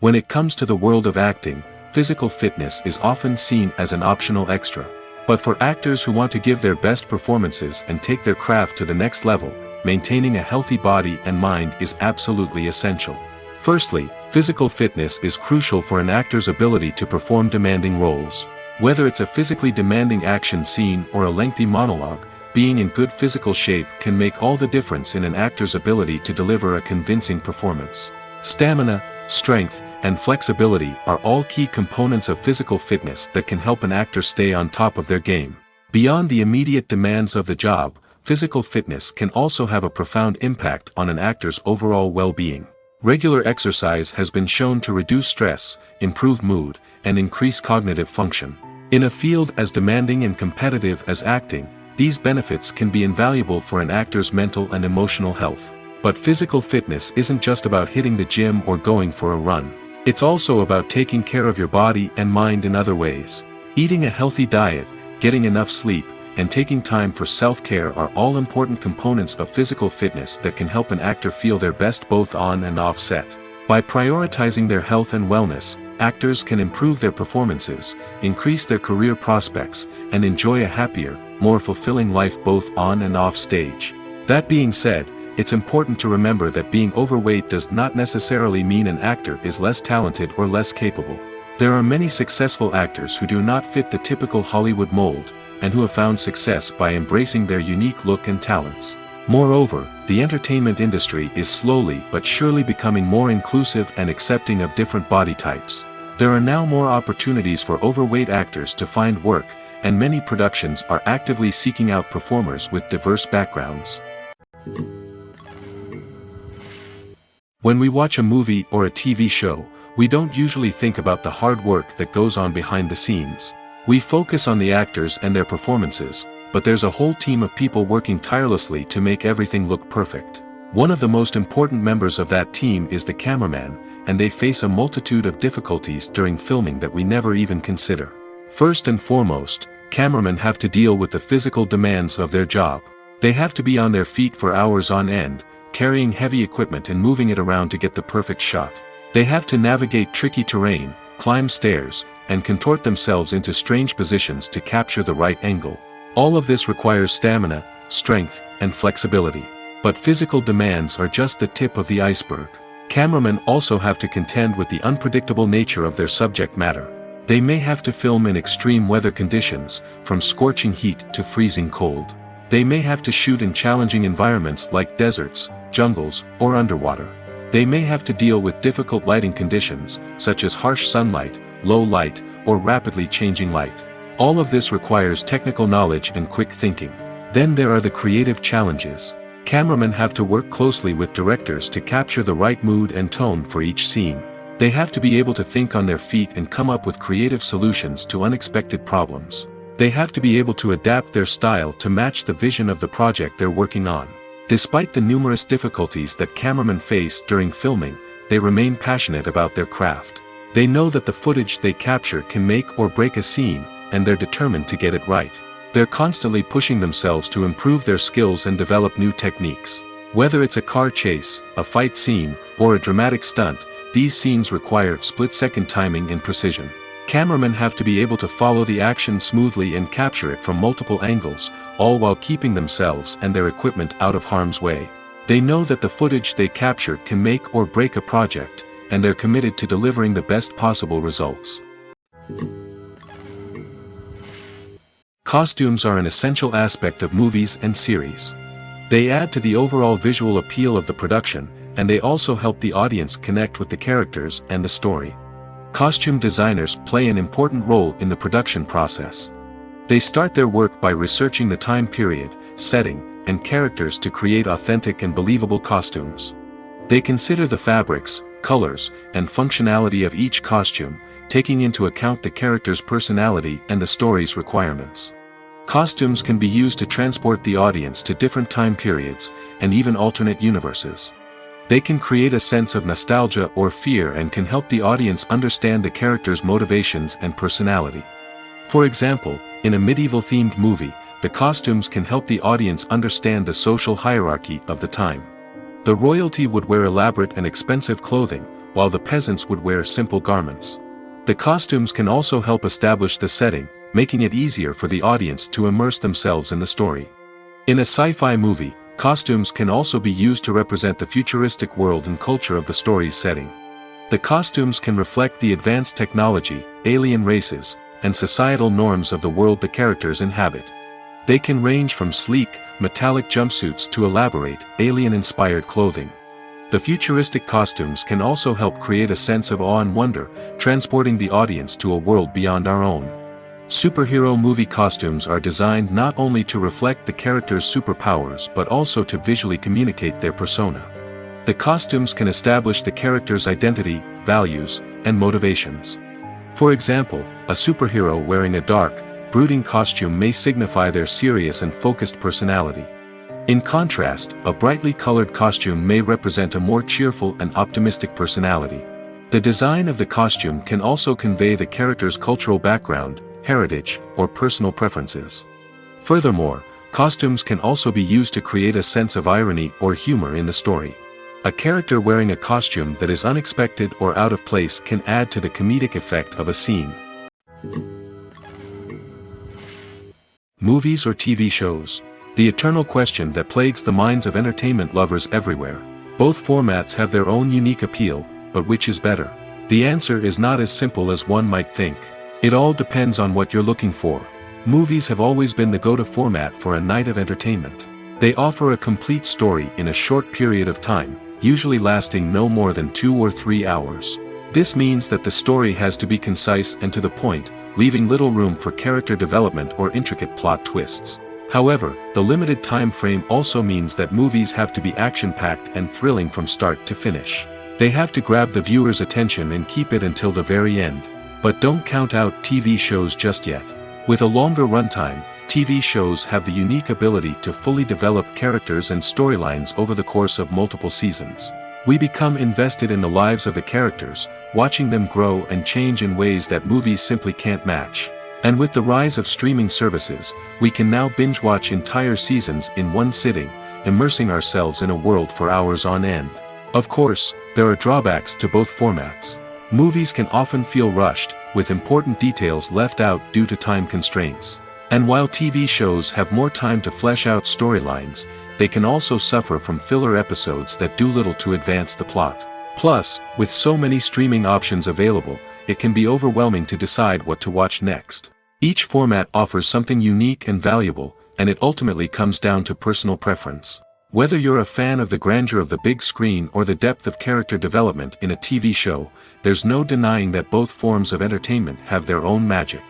When it comes to the world of acting, physical fitness is often seen as an optional extra. But for actors who want to give their best performances and take their craft to the next level, maintaining a healthy body and mind is absolutely essential. Firstly, physical fitness is crucial for an actor's ability to perform demanding roles. Whether it's a physically demanding action scene or a lengthy monologue, being in good physical shape can make all the difference in an actor's ability to deliver a convincing performance. Stamina, strength, and flexibility are all key components of physical fitness that can help an actor stay on top of their game. Beyond the immediate demands of the job, physical fitness can also have a profound impact on an actor's overall well-being. Regular exercise has been shown to reduce stress, improve mood, and increase cognitive function. In a field as demanding and competitive as acting, these benefits can be invaluable for an actor's mental and emotional health. But physical fitness isn't just about hitting the gym or going for a run. It's also about taking care of your body and mind in other ways. Eating a healthy diet, getting enough sleep, and taking time for self-care are all important components of physical fitness that can help an actor feel their best both on and off set. By prioritizing their health and wellness, actors can improve their performances, increase their career prospects, and enjoy a happier, more fulfilling life both on and off stage. That being said, it's important to remember that being overweight does not necessarily mean an actor is less talented or less capable. There are many successful actors who do not fit the typical Hollywood mold, and who have found success by embracing their unique look and talents. Moreover, the entertainment industry is slowly but surely becoming more inclusive and accepting of different body types. There are now more opportunities for overweight actors to find work, and many productions are actively seeking out performers with diverse backgrounds. When we watch a movie or a TV show, we don't usually think about the hard work that goes on behind the scenes. We focus on the actors and their performances, but there's a whole team of people working tirelessly to make everything look perfect. One of the most important members of that team is the cameraman, and they face a multitude of difficulties during filming that we never even consider. First and foremost, cameramen have to deal with the physical demands of their job. They have to be on their feet for hours on end, carrying heavy equipment and moving it around to get the perfect shot. They have to navigate tricky terrain, climb stairs, and contort themselves into strange positions to capture the right angle. All of this requires stamina, strength, and flexibility. But physical demands are just the tip of the iceberg. Cameramen also have to contend with the unpredictable nature of their subject matter. They may have to film in extreme weather conditions, from scorching heat to freezing cold. They may have to shoot in challenging environments like deserts, jungles, or underwater. They may have to deal with difficult lighting conditions, such as harsh sunlight, low light, or rapidly changing light. All of this requires technical knowledge and quick thinking. Then there are the creative challenges. Cameramen have to work closely with directors to capture the right mood and tone for each scene. They have to be able to think on their feet and come up with creative solutions to unexpected problems. They have to be able to adapt their style to match the vision of the project they're working on. Despite the numerous difficulties that cameramen face during filming, they remain passionate about their craft. They know that the footage they capture can make or break a scene, and they're determined to get it right. They're constantly pushing themselves to improve their skills and develop new techniques. Whether it's a car chase, a fight scene, or a dramatic stunt, these scenes require split-second timing and precision. Cameramen have to be able to follow the action smoothly and capture it from multiple angles, all while keeping themselves and their equipment out of harm's way. They know that the footage they capture can make or break a project, and they're committed to delivering the best possible results. Costumes are an essential aspect of movies and series. They add to the overall visual appeal of the production, and they also help the audience connect with the characters and the story. Costume designers play an important role in the production process. They start their work by researching the time period, setting, and characters to create authentic and believable costumes. They consider the fabrics, colors, and functionality of each costume, taking into account the character's personality and the story's requirements. Costumes can be used to transport the audience to different time periods, and even alternate universes. They can create a sense of nostalgia or fear and can help the audience understand the character's motivations and personality. For example, in a medieval-themed movie, the costumes can help the audience understand the social hierarchy of the time. The royalty would wear elaborate and expensive clothing, while the peasants would wear simple garments. The costumes can also help establish the setting, making it easier for the audience to immerse themselves in the story. In a sci-fi movie, costumes can also be used to represent the futuristic world and culture of the story's setting. The costumes can reflect the advanced technology, alien races, and societal norms of the world the characters inhabit. They can range from sleek, metallic jumpsuits to elaborate, alien-inspired clothing. The futuristic costumes can also help create a sense of awe and wonder, transporting the audience to a world beyond our own. Superhero movie costumes are designed not only to reflect the character's superpowers but also to visually communicate their persona. The costumes can establish the character's identity, values, and motivations. For example, a superhero wearing a dark, brooding costume may signify their serious and focused personality. In contrast, a brightly colored costume may represent a more cheerful and optimistic personality. The design of the costume can also convey the character's cultural background, heritage, or personal preferences. Furthermore, costumes can also be used to create a sense of irony or humor in the story. A character wearing a costume that is unexpected or out of place can add to the comedic effect of a scene. Movies or TV shows? The eternal question that plagues the minds of entertainment lovers everywhere. Both formats have their own unique appeal, but which is better? The answer is not as simple as one might think. It all depends on what you're looking for. Movies have always been the go-to format for a night of entertainment. They offer a complete story in a short period of time, usually lasting no more than 2 or 3 hours. This means that the story has to be concise and to the point, leaving little room for character development or intricate plot twists. However, the limited time frame also means that movies have to be action-packed and thrilling from start to finish. They have to grab the viewer's attention and keep it until the very end. But don't count out TV shows just yet. With a longer runtime, TV shows have the unique ability to fully develop characters and storylines over the course of multiple seasons. We become invested in the lives of the characters, watching them grow and change in ways that movies simply can't match. And with the rise of streaming services, we can now binge-watch entire seasons in one sitting, immersing ourselves in a world for hours on end. Of course, there are drawbacks to both formats. Movies can often feel rushed, with important details left out due to time constraints. And while TV shows have more time to flesh out storylines, they can also suffer from filler episodes that do little to advance the plot. Plus, with so many streaming options available, it can be overwhelming to decide what to watch next. Each format offers something unique and valuable, and it ultimately comes down to personal preference. Whether you're a fan of the grandeur of the big screen or the depth of character development in a TV show, there's no denying that both forms of entertainment have their own magic.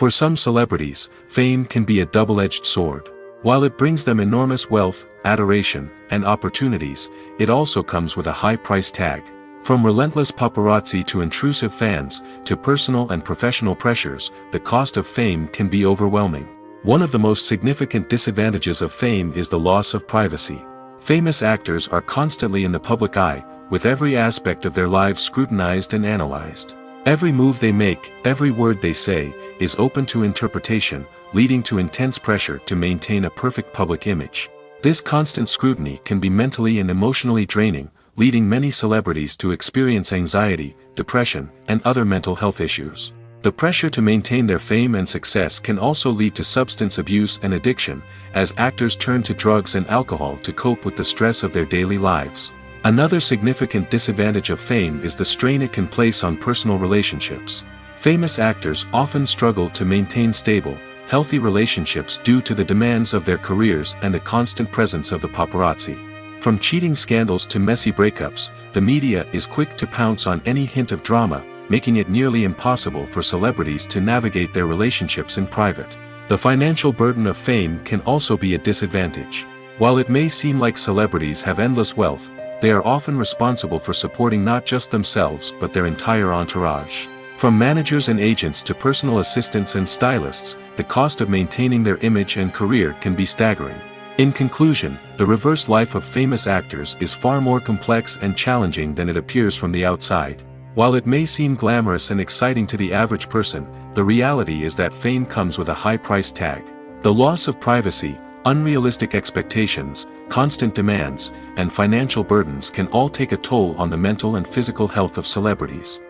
For some celebrities, fame can be a double-edged sword. While it brings them enormous wealth, adoration, and opportunities, it also comes with a high price tag. From relentless paparazzi to intrusive fans, to personal and professional pressures, the cost of fame can be overwhelming. One of the most significant disadvantages of fame is the loss of privacy. Famous actors are constantly in the public eye, with every aspect of their lives scrutinized and analyzed. Every move they make, every word they say, is open to interpretation, leading to intense pressure to maintain a perfect public image. This constant scrutiny can be mentally and emotionally draining, leading many celebrities to experience anxiety, depression, and other mental health issues. The pressure to maintain their fame and success can also lead to substance abuse and addiction, as actors turn to drugs and alcohol to cope with the stress of their daily lives. Another significant disadvantage of fame is the strain it can place on personal relationships. Famous actors often struggle to maintain stable, healthy relationships due to the demands of their careers and the constant presence of the paparazzi. From cheating scandals to messy breakups, the media is quick to pounce on any hint of drama, making it nearly impossible for celebrities to navigate their relationships in private. The financial burden of fame can also be a disadvantage. While it may seem like celebrities have endless wealth, they are often responsible for supporting not just themselves but their entire entourage. From managers and agents to personal assistants and stylists, the cost of maintaining their image and career can be staggering. In conclusion, the reverse life of famous actors is far more complex and challenging than it appears from the outside. While it may seem glamorous and exciting to the average person, the reality is that fame comes with a high price tag. The loss of privacy, unrealistic expectations, constant demands, and financial burdens can all take a toll on the mental and physical health of celebrities.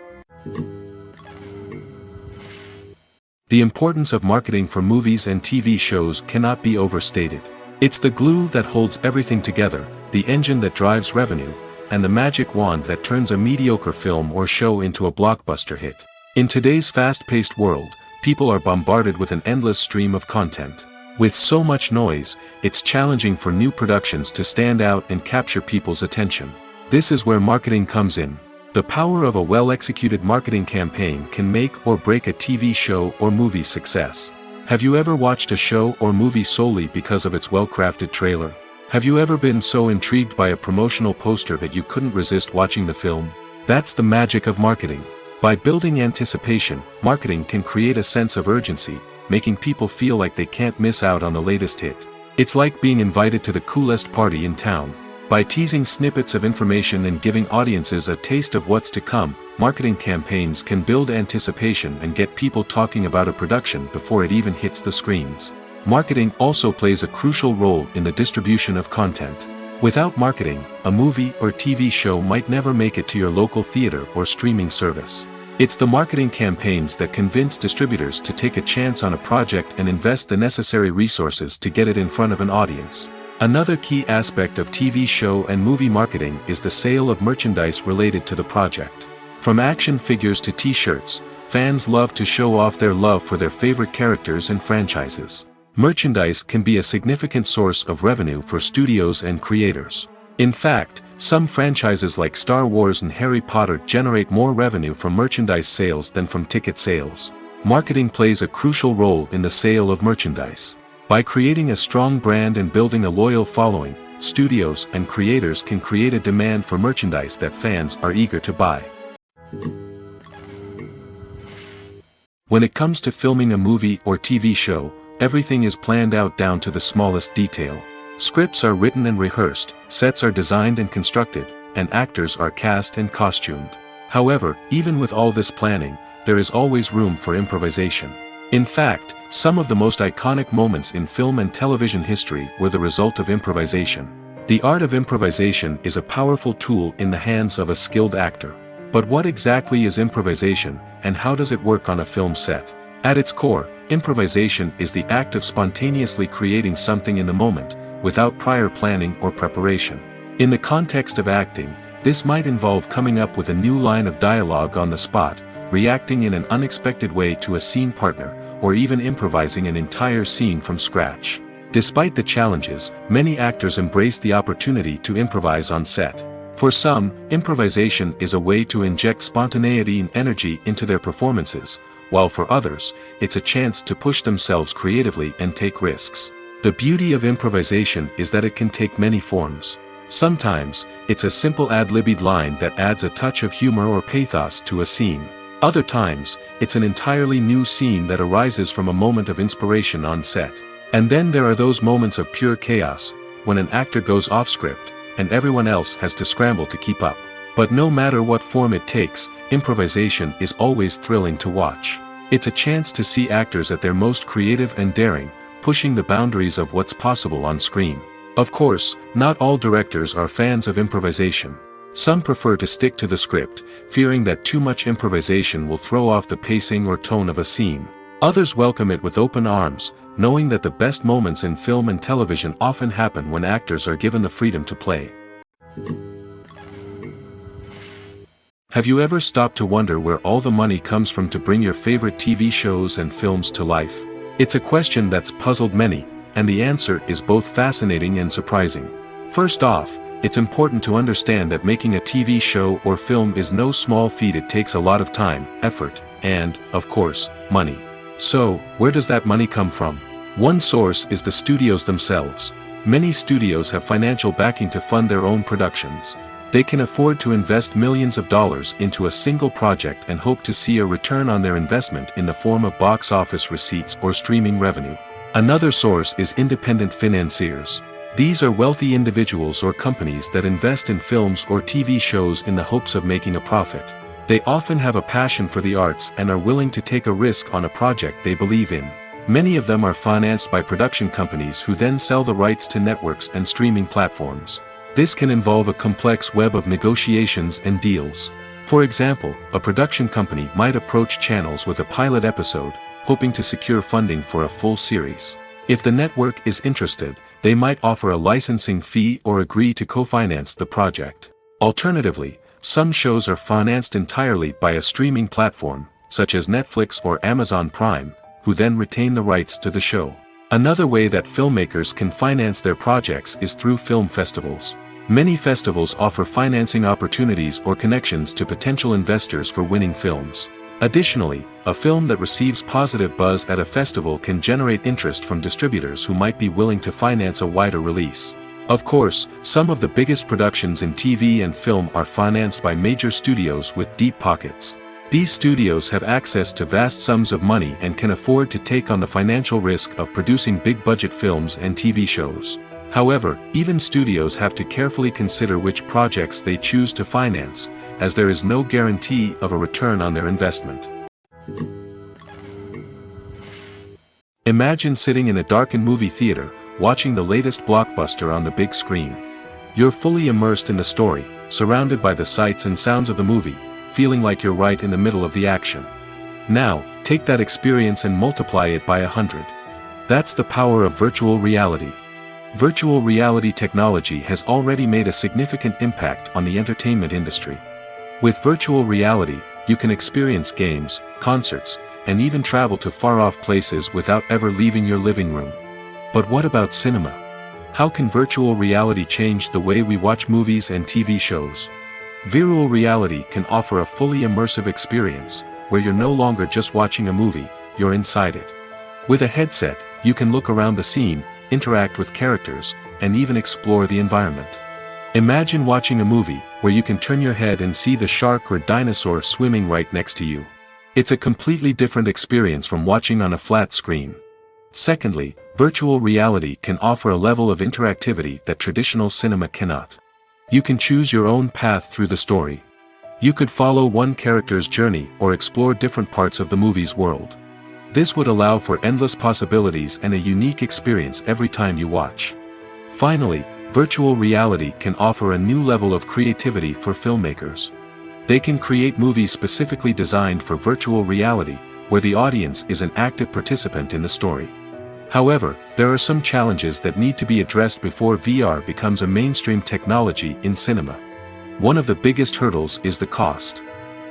The importance of marketing for movies and TV shows cannot be overstated. It's the glue that holds everything together, the engine that drives revenue, and the magic wand that turns a mediocre film or show into a blockbuster hit. In today's fast-paced world, people are bombarded with an endless stream of content. With so much noise, it's challenging for new productions to stand out and capture people's attention. This is where marketing comes in. The power of a well-executed marketing campaign can make or break a TV show or movie's success. Have you ever watched a show or movie solely because of its well-crafted trailer? Have you ever been so intrigued by a promotional poster that you couldn't resist watching the film? That's the magic of marketing. By building anticipation, marketing can create a sense of urgency, making people feel like they can't miss out on the latest hit. It's like being invited to the coolest party in town. By teasing snippets of information and giving audiences a taste of what's to come, marketing campaigns can build anticipation and get people talking about a production before it even hits the screens. Marketing also plays a crucial role in the distribution of content. Without marketing, a movie or TV show might never make it to your local theater or streaming service. It's the marketing campaigns that convince distributors to take a chance on a project and invest the necessary resources to get it in front of an audience. Another key aspect of TV show and movie marketing is the sale of merchandise related to the project. From action figures to t-shirts, fans love to show off their love for their favorite characters and franchises. Merchandise can be a significant source of revenue for studios and creators. In fact, some franchises like Star Wars and Harry Potter generate more revenue from merchandise sales than from ticket sales. Marketing plays a crucial role in the sale of merchandise. By creating a strong brand and building a loyal following, studios and creators can create a demand for merchandise that fans are eager to buy. When it comes to filming a movie or TV show, everything is planned out down to the smallest detail. Scripts are written and rehearsed, sets are designed and constructed, and actors are cast and costumed. However, even with all this planning, there is always room for improvisation. In fact, some of the most iconic moments in film and television history were the result of improvisation. The art of improvisation is a powerful tool in the hands of a skilled actor. But what exactly is improvisation, and how does it work on a film set? At its core, improvisation is the act of spontaneously creating something in the moment, without prior planning or preparation. In the context of acting, this might involve coming up with a new line of dialogue on the spot, reacting in an unexpected way to a scene partner, or even improvising an entire scene from scratch. Despite the challenges, many actors embrace the opportunity to improvise on set. For some, improvisation is a way to inject spontaneity and energy into their performances, while for others, it's a chance to push themselves creatively and take risks. The beauty of improvisation is that it can take many forms. Sometimes, it's a simple ad-libbed line that adds a touch of humor or pathos to a scene. Other times, it's an entirely new scene that arises from a moment of inspiration on set. And then there are those moments of pure chaos, when an actor goes off script, and everyone else has to scramble to keep up. But no matter what form it takes, improvisation is always thrilling to watch. It's a chance to see actors at their most creative and daring, pushing the boundaries of what's possible on screen. Of course, not all directors are fans of improvisation. Some prefer to stick to the script, fearing that too much improvisation will throw off the pacing or tone of a scene. Others welcome it with open arms, knowing that the best moments in film and television often happen when actors are given the freedom to play. Have you ever stopped to wonder where all the money comes from to bring your favorite TV shows and films to life? It's a question that's puzzled many, and the answer is both fascinating and surprising. First off, it's important to understand that making a TV show or film is no small feat. It takes a lot of time, effort, and, of course, money. So, where does that money come from? One source is the studios themselves. Many studios have financial backing to fund their own productions. They can afford to invest millions of dollars into a single project and hope to see a return on their investment in the form of box office receipts or streaming revenue. Another source is independent financiers. These are wealthy individuals or companies that invest in films or TV shows in the hopes of making a profit. They often have a passion for the arts and are willing to take a risk on a project they believe in. Many of them are financed by production companies who then sell the rights to networks and streaming platforms. This can involve a complex web of negotiations and deals. For example, a production company might approach channels with a pilot episode, hoping to secure funding for a full series. If the network is interested, they might offer a licensing fee or agree to co-finance the project. Alternatively, some shows are financed entirely by a streaming platform, such as Netflix or Amazon Prime, who then retain the rights to the show. Another way that filmmakers can finance their projects is through film festivals. Many festivals offer financing opportunities or connections to potential investors for winning films. Additionally, a film that receives positive buzz at a festival can generate interest from distributors who might be willing to finance a wider release. Of course, some of the biggest productions in TV and film are financed by major studios with deep pockets. These studios have access to vast sums of money and can afford to take on the financial risk of producing big-budget films and TV shows. However, even studios have to carefully consider which projects they choose to finance, as there is no guarantee of a return on their investment. Imagine sitting in a darkened movie theater, watching the latest blockbuster on the big screen. You're fully immersed in the story, surrounded by the sights and sounds of the movie, feeling like you're right in the middle of the action. Now, take that experience and multiply it by 100. That's the power of virtual reality. Virtual reality technology has already made a significant impact on the entertainment industry. With virtual reality, you can experience games, concerts, and even travel to far-off places without ever leaving your living room. But what about cinema? How can virtual reality change the way we watch movies and TV shows? Virtual reality can offer a fully immersive experience, where you're no longer just watching a movie, you're inside it. With a headset, you can look around the scene, interact with characters, and even explore the environment. Imagine watching a movie where you can turn your head and see the shark or dinosaur swimming right next to you. It's a completely different experience from watching on a flat screen. Secondly, virtual reality can offer a level of interactivity that traditional cinema cannot. You can choose your own path through the story. You could follow one character's journey or explore different parts of the movie's world. This would allow for endless possibilities and a unique experience every time you watch. Finally, virtual reality can offer a new level of creativity for filmmakers. They can create movies specifically designed for virtual reality, where the audience is an active participant in the story. However, there are some challenges that need to be addressed before VR becomes a mainstream technology in cinema. One of the biggest hurdles is the cost.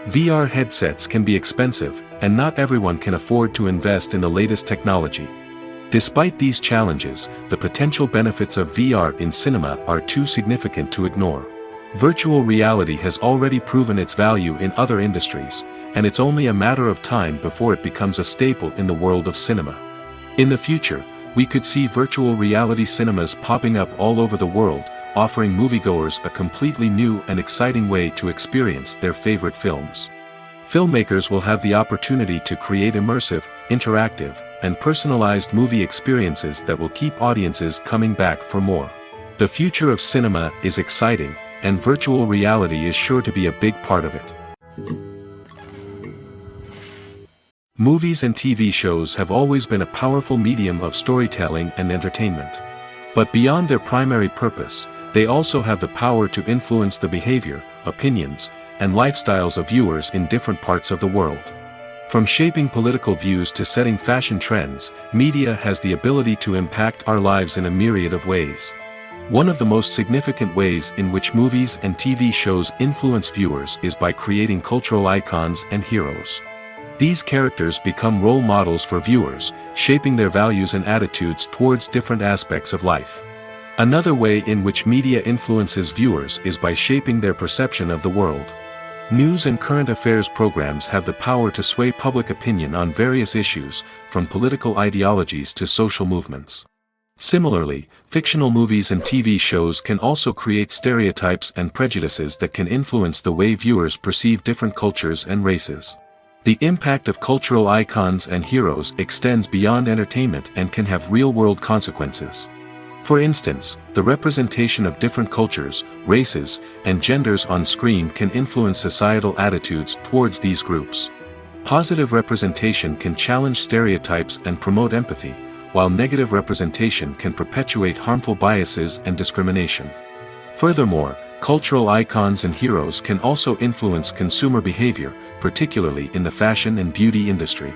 VR headsets can be expensive, and not everyone can afford to invest in the latest technology. Despite these challenges, the potential benefits of VR in cinema are too significant to ignore. Virtual reality has already proven its value in other industries, and it's only a matter of time before it becomes a staple in the world of cinema. In the future, we could see virtual reality cinemas popping up all over the world, offering moviegoers a completely new and exciting way to experience their favorite films. Filmmakers will have the opportunity to create immersive, interactive, and personalized movie experiences that will keep audiences coming back for more. The future of cinema is exciting, and virtual reality is sure to be a big part of it. Movies and TV shows have always been a powerful medium of storytelling and entertainment. But beyond their primary purpose, they also have the power to influence the behavior, opinions, and lifestyles of viewers in different parts of the world. From shaping political views to setting fashion trends, media has the ability to impact our lives in a myriad of ways. One of the most significant ways in which movies and TV shows influence viewers is by creating cultural icons and heroes. These characters become role models for viewers, shaping their values and attitudes towards different aspects of life. Another way in which media influences viewers is by shaping their perception of the world. News and current affairs programs have the power to sway public opinion on various issues, from political ideologies to social movements. Similarly, fictional movies and TV shows can also create stereotypes and prejudices that can influence the way viewers perceive different cultures and races. The impact of cultural icons and heroes extends beyond entertainment and can have real-world consequences. For instance, the representation of different cultures, races, and genders on screen can influence societal attitudes towards these groups. Positive representation can challenge stereotypes and promote empathy, while negative representation can perpetuate harmful biases and discrimination. Furthermore, cultural icons and heroes can also influence consumer behavior, particularly in the fashion and beauty industry.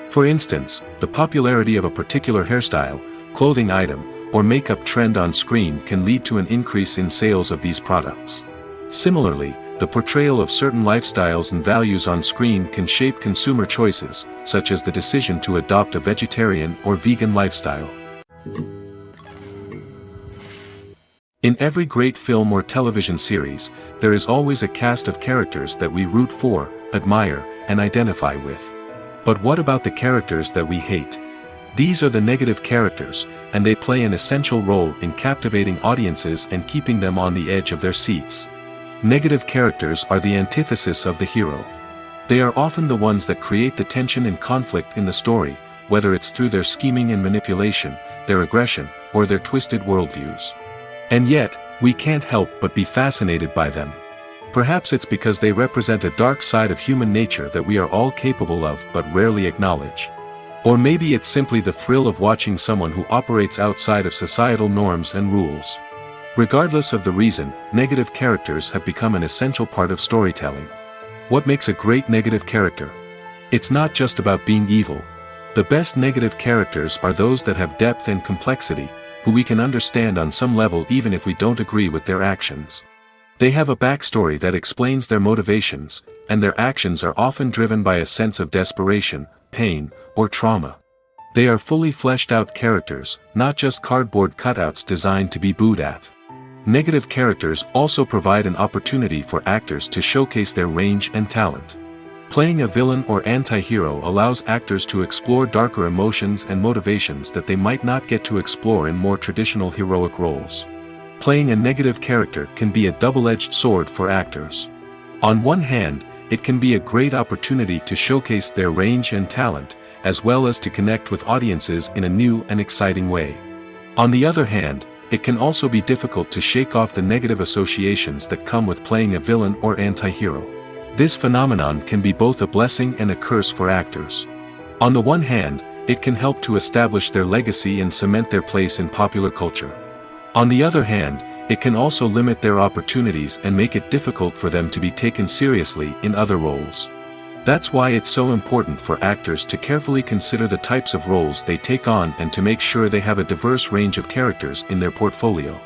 For instance, the popularity of a particular hairstyle, clothing item, or makeup trend on screen can lead to an increase in sales of these products. Similarly, the portrayal of certain lifestyles and values on screen can shape consumer choices, such as the decision to adopt a vegetarian or vegan lifestyle. In every great film or television series, there is always a cast of characters that we root for, admire, and identify with. But what about the characters that we hate? These are the negative characters, and they play an essential role in captivating audiences and keeping them on the edge of their seats. Negative characters are the antithesis of the hero. They are often the ones that create the tension and conflict in the story, whether it's through their scheming and manipulation, their aggression, or their twisted worldviews. And yet, we can't help but be fascinated by them. Perhaps it's because they represent a dark side of human nature that we are all capable of but rarely acknowledge. Or maybe it's simply the thrill of watching someone who operates outside of societal norms and rules. Regardless of the reason, negative characters have become an essential part of storytelling. What makes a great negative character? It's not just about being evil. The best negative characters are those that have depth and complexity, who we can understand on some level even if we don't agree with their actions. They have a backstory that explains their motivations, and their actions are often driven by a sense of desperation, pain, or trauma. They are fully fleshed out characters, not just cardboard cutouts designed to be booed at. Negative characters also provide an opportunity for actors to showcase their range and talent. Playing a villain or anti-hero allows actors to explore darker emotions and motivations that they might not get to explore in more traditional heroic roles. Playing a negative character can be a double-edged sword for actors. On one hand, it can be a great opportunity to showcase their range and talent, as well as to connect with audiences in a new and exciting way. On the other hand, it can also be difficult to shake off the negative associations that come with playing a villain or anti-hero. This phenomenon can be both a blessing and a curse for actors. On the one hand, it can help to establish their legacy and cement their place in popular culture. On the other hand, it can also limit their opportunities and make it difficult for them to be taken seriously in other roles. That's why it's so important for actors to carefully consider the types of roles they take on and to make sure they have a diverse range of characters in their portfolio.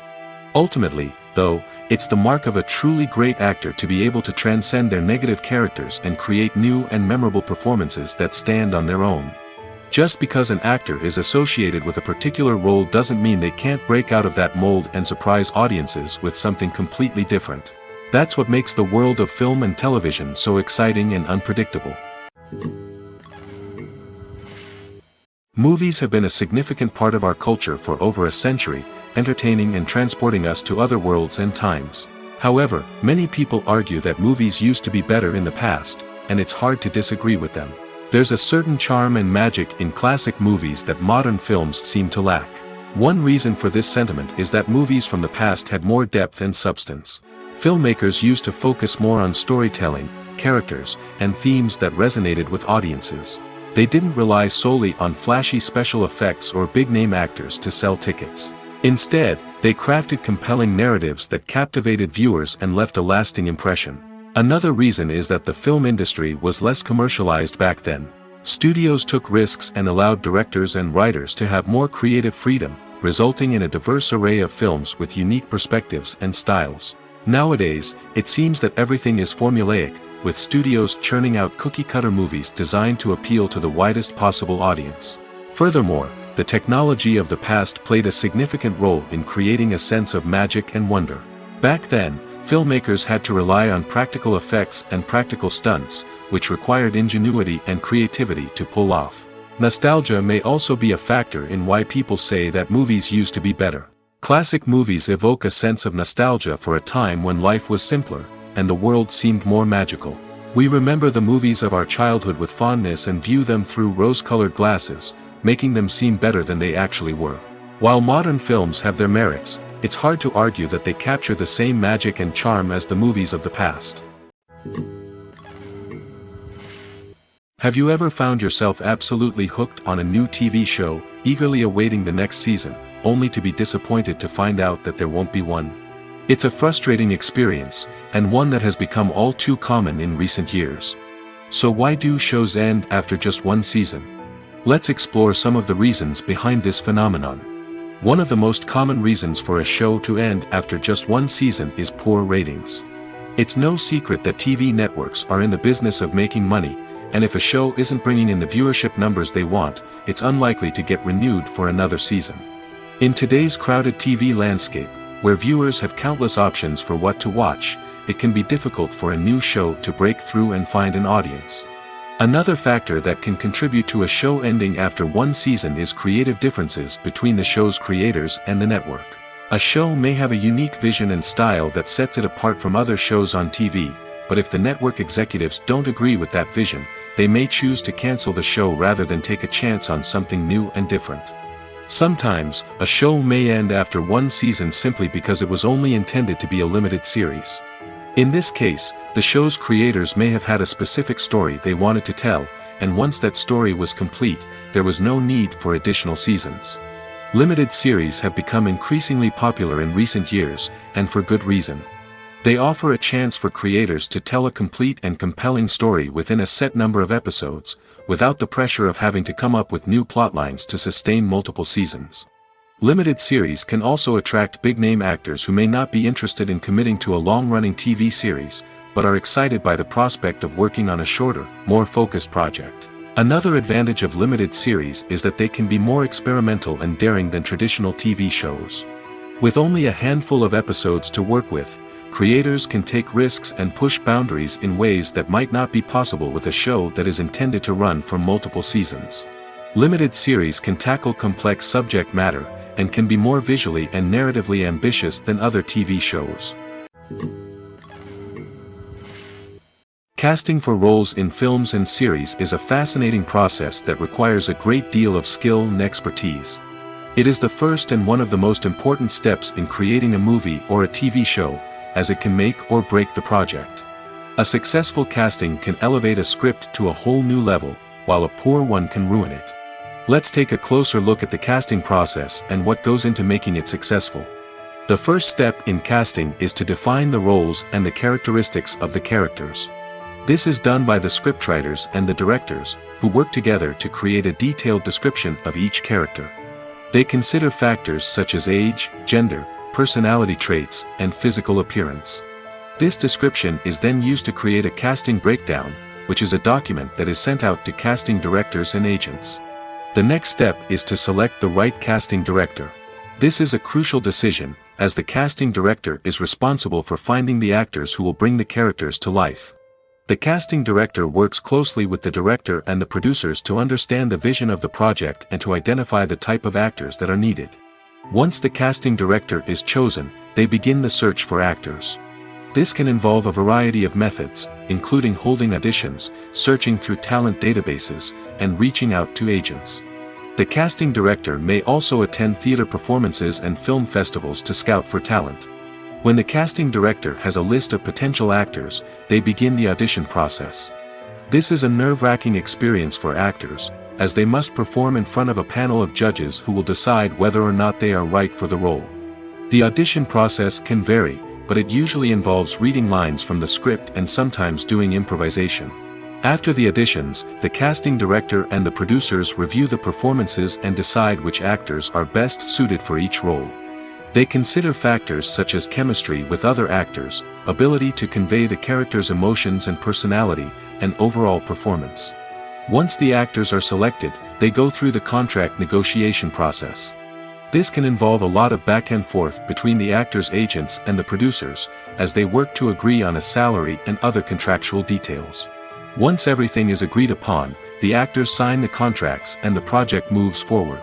Ultimately, though, it's the mark of a truly great actor to be able to transcend their negative characters and create new and memorable performances that stand on their own. Just because an actor is associated with a particular role doesn't mean they can't break out of that mold and surprise audiences with something completely different. That's what makes the world of film and television so exciting and unpredictable. Movies have been a significant part of our culture for over a century, entertaining and transporting us to other worlds and times. However, many people argue that movies used to be better in the past, and it's hard to disagree with them. There's a certain charm and magic in classic movies that modern films seem to lack. One reason for this sentiment is that movies from the past had more depth and substance. Filmmakers used to focus more on storytelling, characters, and themes that resonated with audiences. They didn't rely solely on flashy special effects or big-name actors to sell tickets. Instead, they crafted compelling narratives that captivated viewers and left a lasting impression. Another reason is that the film industry was less commercialized back then. Studios took risks and allowed directors and writers to have more creative freedom, resulting in a diverse array of films with unique perspectives and styles. Nowadays, it seems that everything is formulaic, with studios churning out cookie-cutter movies designed to appeal to the widest possible audience. Furthermore, the technology of the past played a significant role in creating a sense of magic and wonder. Back then, filmmakers had to rely on practical effects and practical stunts, which required ingenuity and creativity to pull off. Nostalgia may also be a factor in why people say that movies used to be better. Classic movies evoke a sense of nostalgia for a time when life was simpler, and the world seemed more magical. We remember the movies of our childhood with fondness and view them through rose-colored glasses, making them seem better than they actually were. While modern films have their merits, it's hard to argue that they capture the same magic and charm as the movies of the past. Have you ever found yourself absolutely hooked on a new TV show, eagerly awaiting the next season, only to be disappointed to find out that there won't be one? It's a frustrating experience, and one that has become all too common in recent years. So why do shows end after just one season? Let's explore some of the reasons behind this phenomenon. One of the most common reasons for a show to end after just one season is poor ratings. It's no secret that TV networks are in the business of making money, and if a show isn't bringing in the viewership numbers they want, it's unlikely to get renewed for another season. In today's crowded TV landscape, where viewers have countless options for what to watch, it can be difficult for a new show to break through and find an audience. Another factor that can contribute to a show ending after one season is creative differences between the show's creators and the network. A show may have a unique vision and style that sets it apart from other shows on TV, but if the network executives don't agree with that vision, they may choose to cancel the show rather than take a chance on something new and different. Sometimes, a show may end after one season simply because it was only intended to be a limited series. In this case, the show's creators may have had a specific story they wanted to tell, and once that story was complete, there was no need for additional seasons. Limited series have become increasingly popular in recent years, and for good reason. They offer a chance for creators to tell a complete and compelling story within a set number of episodes, without the pressure of having to come up with new plotlines to sustain multiple seasons. Limited series can also attract big-name actors who may not be interested in committing to a long-running TV series, but are excited by the prospect of working on a shorter, more focused project. Another advantage of limited series is that they can be more experimental and daring than traditional TV shows. With only a handful of episodes to work with, creators can take risks and push boundaries in ways that might not be possible with a show that is intended to run for multiple seasons. Limited series can tackle complex subject matter, and can be more visually and narratively ambitious than other TV shows. Casting for roles in films and series is a fascinating process that requires a great deal of skill and expertise. It is the first and one of the most important steps in creating a movie or a TV show, as it can make or break the project. A successful casting can elevate a script to a whole new level, while a poor one can ruin it. Let's take a closer look at the casting process and what goes into making it successful. The first step in casting is to define the roles and the characteristics of the characters. This is done by the scriptwriters and the directors, who work together to create a detailed description of each character. They consider factors such as age, gender, personality traits, and physical appearance. This description is then used to create a casting breakdown, which is a document that is sent out to casting directors and agents. The next step is to select the right casting director. This is a crucial decision, as the casting director is responsible for finding the actors who will bring the characters to life. The casting director works closely with the director and the producers to understand the vision of the project and to identify the type of actors that are needed. Once the casting director is chosen, they begin the search for actors. This can involve a variety of methods, including holding auditions, searching through talent databases, and reaching out to agents. The casting director may also attend theater performances and film festivals to scout for talent. When the casting director has a list of potential actors, they begin the audition process. This is a nerve-wracking experience for actors, as they must perform in front of a panel of judges who will decide whether or not they are right for the role. The audition process can vary, but it usually involves reading lines from the script and sometimes doing improvisation. After the auditions, the casting director and the producers review the performances and decide which actors are best suited for each role. They consider factors such as chemistry with other actors, ability to convey the character's emotions and personality, and overall performance. Once the actors are selected, they go through the contract negotiation process. This can involve a lot of back and forth between the actors' agents and the producers, as they work to agree on a salary and other contractual details. Once everything is agreed upon, the actors sign the contracts and the project moves forward.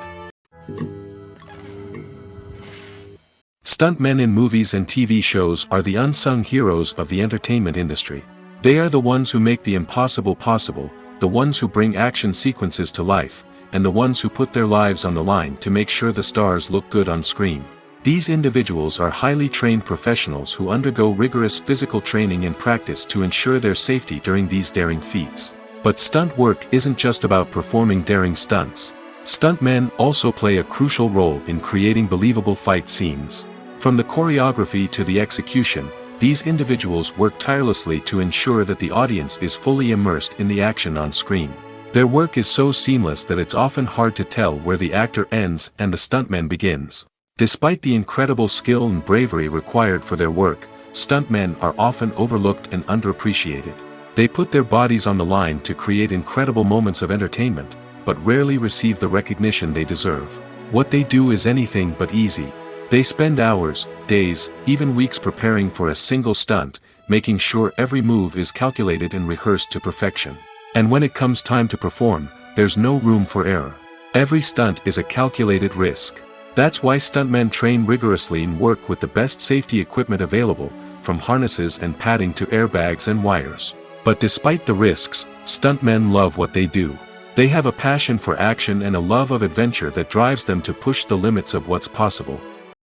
Stuntmen in movies and TV shows are the unsung heroes of the entertainment industry. They are the ones who make the impossible possible, the ones who bring action sequences to life, and the ones who put their lives on the line to make sure the stars look good on screen. These individuals are highly trained professionals who undergo rigorous physical training and practice to ensure their safety during these daring feats. But stunt work isn't just about performing daring stunts. Stuntmen also play a crucial role in creating believable fight scenes. From the choreography to the execution, these individuals work tirelessly to ensure that the audience is fully immersed in the action on screen. Their work is so seamless that it's often hard to tell where the actor ends and the stuntman begins. Despite the incredible skill and bravery required for their work, stuntmen are often overlooked and underappreciated. They put their bodies on the line to create incredible moments of entertainment, but rarely receive the recognition they deserve. What they do is anything but easy. They spend hours, days, even weeks preparing for a single stunt, making sure every move is calculated and rehearsed to perfection. And when it comes time to perform, there's no room for error. Every stunt is a calculated risk. That's why stuntmen train rigorously and work with the best safety equipment available, from harnesses and padding to airbags and wires. But despite the risks, stuntmen love what they do. They have a passion for action and a love of adventure that drives them to push the limits of what's possible.